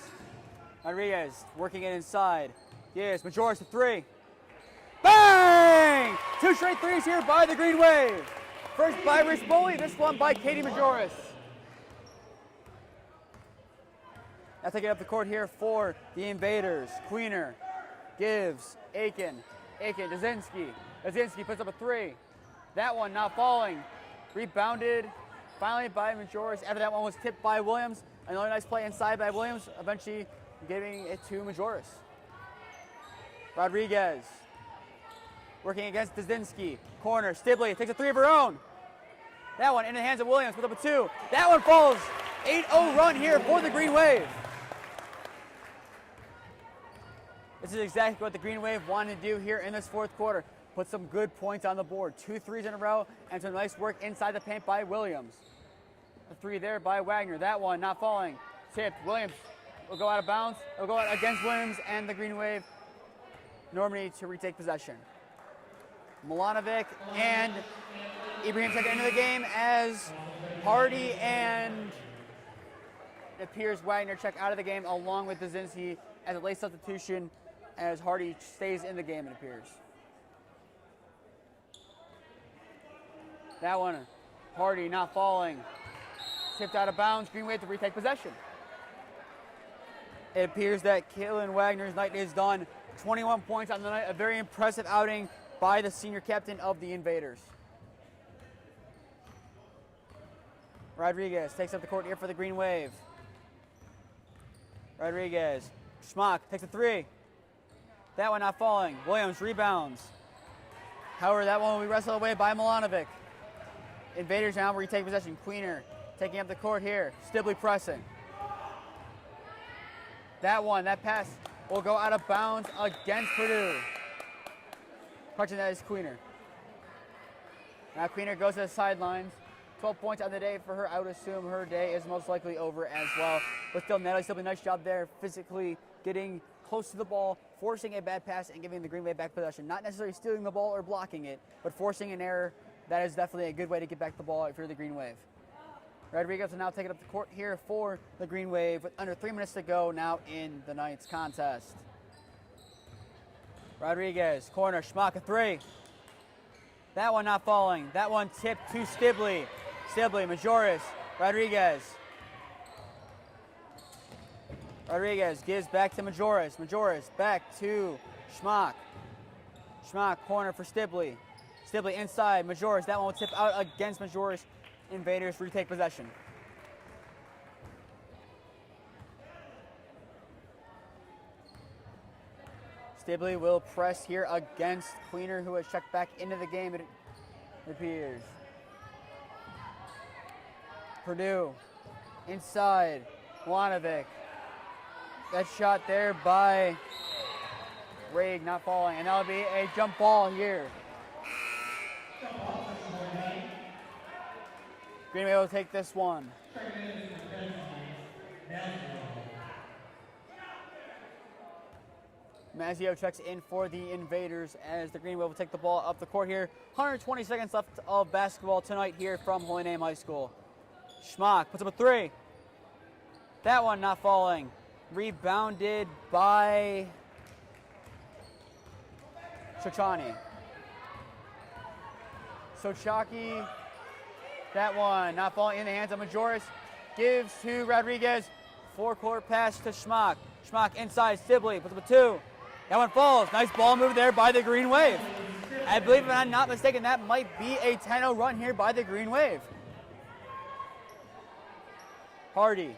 B: Rodriguez working it inside. Yes, Majoris a 3. Bang! 2 straight 3s here by the Green Wave. First by Rispoli, this one by Katie Majoris. Now taking up the court here for the Invaders. Queener gives Aiken. Aiken, Dazinski. Dazinski puts up a 3. That one not falling. Rebounded finally by Majoris. After that one was tipped by Williams. Another nice play inside by Williams, eventually giving it to Majoris. Rodriguez working against Dazinski. Corner, Stibley takes a 3 of her own. That one in the hands of Williams, put up a 2. That one falls. 8-0 run here for the Green Wave. This is exactly what the Green Wave wanted to do here in this 4th quarter. Put some good points on the board. 2 3s in a row and some nice work inside the paint by Williams. A 3 there by Wagner. That one not falling. Tipped. Williams will go out of bounds. It will go out against Williams and the Green Wave. Normandy to retake possession. Milanovic and Ibrahim check into the game as Hardy and it appears Wagner check out of the game along with Dazinski as a late substitution as Hardy stays in the game, it appears. That one, Hardy not falling. Tipped out of bounds, Green Wave to retake possession. It appears that Caitlin Wagner's night is done. 21 points on the night, a very impressive outing by the senior captain of the Invaders. Rodriguez takes up the court here for the Green Wave. Rodriguez, Schmock takes a 3. That one not falling. Williams rebounds. However, that one will be wrestled away by Milanovic. Invaders now retake possession. Queener taking up the court here. Stibley pressing. That pass will go out of bounds against Purdue. Catching that is Queener. Now Queener goes to the sidelines. 12 points on the day for her. I would assume her day is most likely over as well. But still, Natalie Stibley, nice job there, physically getting close to the ball, forcing a bad pass, and giving the Green Wave back possession. Not necessarily stealing the ball or blocking it, but forcing an error. That is definitely a good way to get back the ball if you're the Green Wave. Rodriguez will now take it up the court here for the Green Wave with under 3 minutes to go now in the night's contest. Rodriguez, corner, Schmock, a 3. That one not falling. That one tipped to Stibley. Stibley, Majoris, Rodriguez. Rodriguez gives back to Majoris. Majoris back to Schmock. Schmock, corner for Stibley. Stibley inside, Majoris. That one will tip out against Majoris. Invaders retake possession. Stibley will press here against Queener, who has checked back into the game, it appears. Purdue inside, Milanovic. That shot there by Raig, not falling, and that'll be a jump ball here. Green Wave will take this one. Mazzio checks in for the Invaders as the Green Wave will take the ball up the court here. 120 seconds left of basketball tonight here from Holy Name High School. Schmock puts up a three. That one not falling. Rebounded by Sochani. Sochaki, that one not falling in the hands of Majoris. Gives to Rodriguez. Four-court pass to Schmock. Schmock inside, Stibley puts up a two. That one falls. Nice ball move there by the Green Wave. I believe, if I'm not mistaken, that might be a 10-0 run here by the Green Wave. Hardy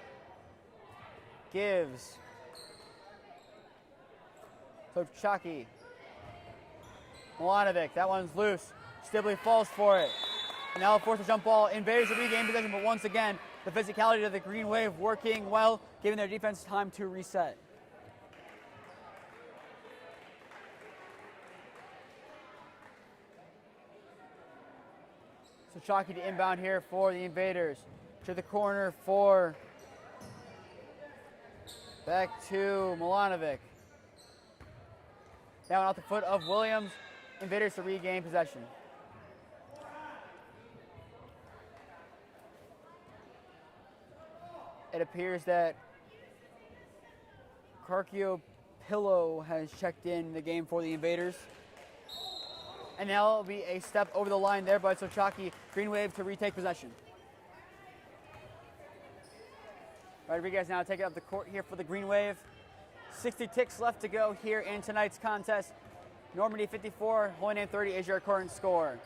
B: gives. Sochaki. Milanovic, that one's loose. Stibley falls for it. Now force a jump ball. Invaders will regain possession, but once again, the physicality of the Green Wave working well, giving their defense time to reset. Sochaki to inbound here for the Invaders. To the corner for, back to Milanovic. Down off the foot of Williams. Invaders to regain possession. It appears that Carchio Pillow has checked in the game for the Invaders. And now it'll be a step over the line there by Sochaki. Green Wave to retake possession. Rodriguez now taking up the court here for the Green Wave. 60 ticks left to go here in tonight's contest. Normandy 54, Holy Name 30 is your current score.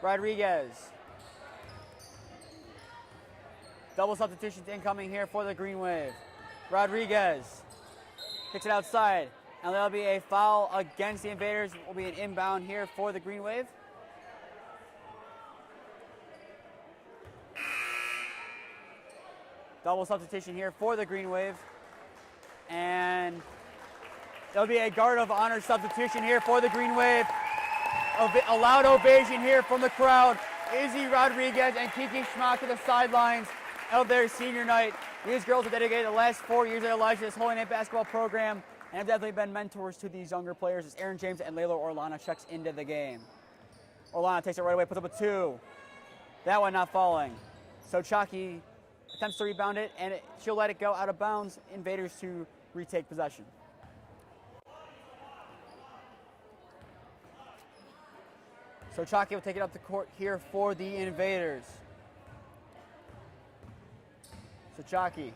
B: Rodriguez. Double substitutions incoming here for the Green Wave. Rodriguez kicks it outside. And there'll be a foul against the Invaders. It will be an inbound here for the Green Wave. Double substitution here for the Green Wave. And there'll be a guard of honor substitution here for the Green Wave. A loud ovation here from the crowd. Izzy Rodriguez and Kiki Schmock to the sidelines of their senior night. These girls have dedicated the last 4 years of their lives to this Holy Name basketball program and have definitely been mentors to these younger players as Aaron James and Layla Orlana checks into the game. Orlana takes it right away, puts up a two. That one not falling. Sochaki attempts to rebound it, and she'll let it go out of bounds. Invaders to retake possession. Sochaki will take it up the court here for the Invaders. Sochaki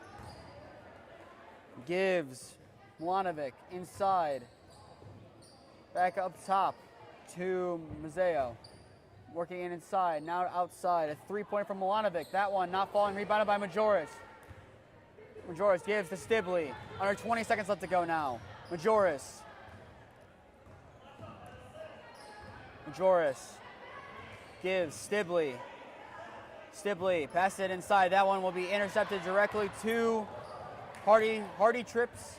B: gives Milanovic inside. Back up top to Mazzeo. Working in inside, now outside. A three-point from Milanovic. That one not falling, rebounded by Majoris. Majoris gives to Stibley. Under 20 seconds left to go now. Majoris. Majoris gives Stibley. Stibley passes it inside. That one will be intercepted directly to Hardy. Hardy trips.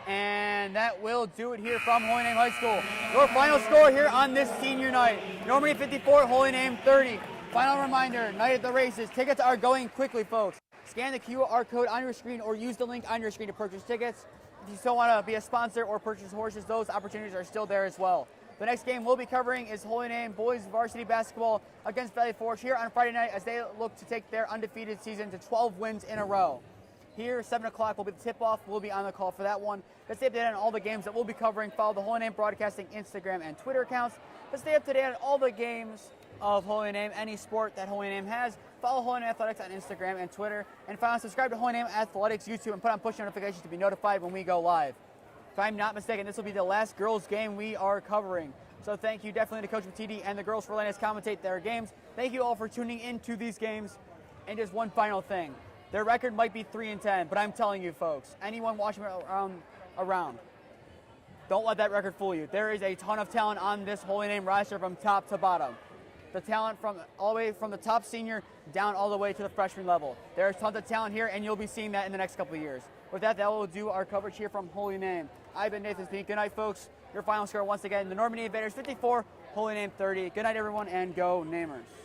B: And that will do it here from Holy Name High School. Your final score here on this senior night. Normandy 54, Holy Name 30. Final reminder, night at the races. Tickets are going quickly, folks. Scan the QR code on your screen or use the link on your screen to purchase tickets. If you still want to be a sponsor or purchase horses, those opportunities are still there as well. The next game we'll be covering is Holy Name Boys Varsity Basketball against Valley Forge here on Friday night as they look to take their undefeated season to 12 wins in a row. Here, 7 o'clock will be the tip-off. We'll be on the call for that one. To stay up to date on all the games that we'll be covering, follow the Holy Name Broadcasting Instagram and Twitter accounts. To stay up to date on all the games of Holy Name, any sport that Holy Name has, follow Holy Name Athletics on Instagram and Twitter. And finally, subscribe to Holy Name Athletics YouTube and put on push notifications to be notified when we go live. If I'm not mistaken, this will be the last girls' game we are covering. So thank you definitely to Coach Matidi and the girls for letting us commentate their games. Thank you all for tuning into these games. And just one final thing. Their record might be 3-10, but I'm telling you folks, anyone watching around, don't let that record fool you. There is a ton of talent on this Holy Name roster from top to bottom. The talent from all the way from the top senior down all the way to the freshman level. There's tons of talent here, and you'll be seeing that in the next couple of years. With that will do our coverage here from Holy Name. I've been Nathan Smee. Good night, folks. Your final score once again, the Normandy Invaders 54, Holy Name 30. Good night, everyone, and go Namers.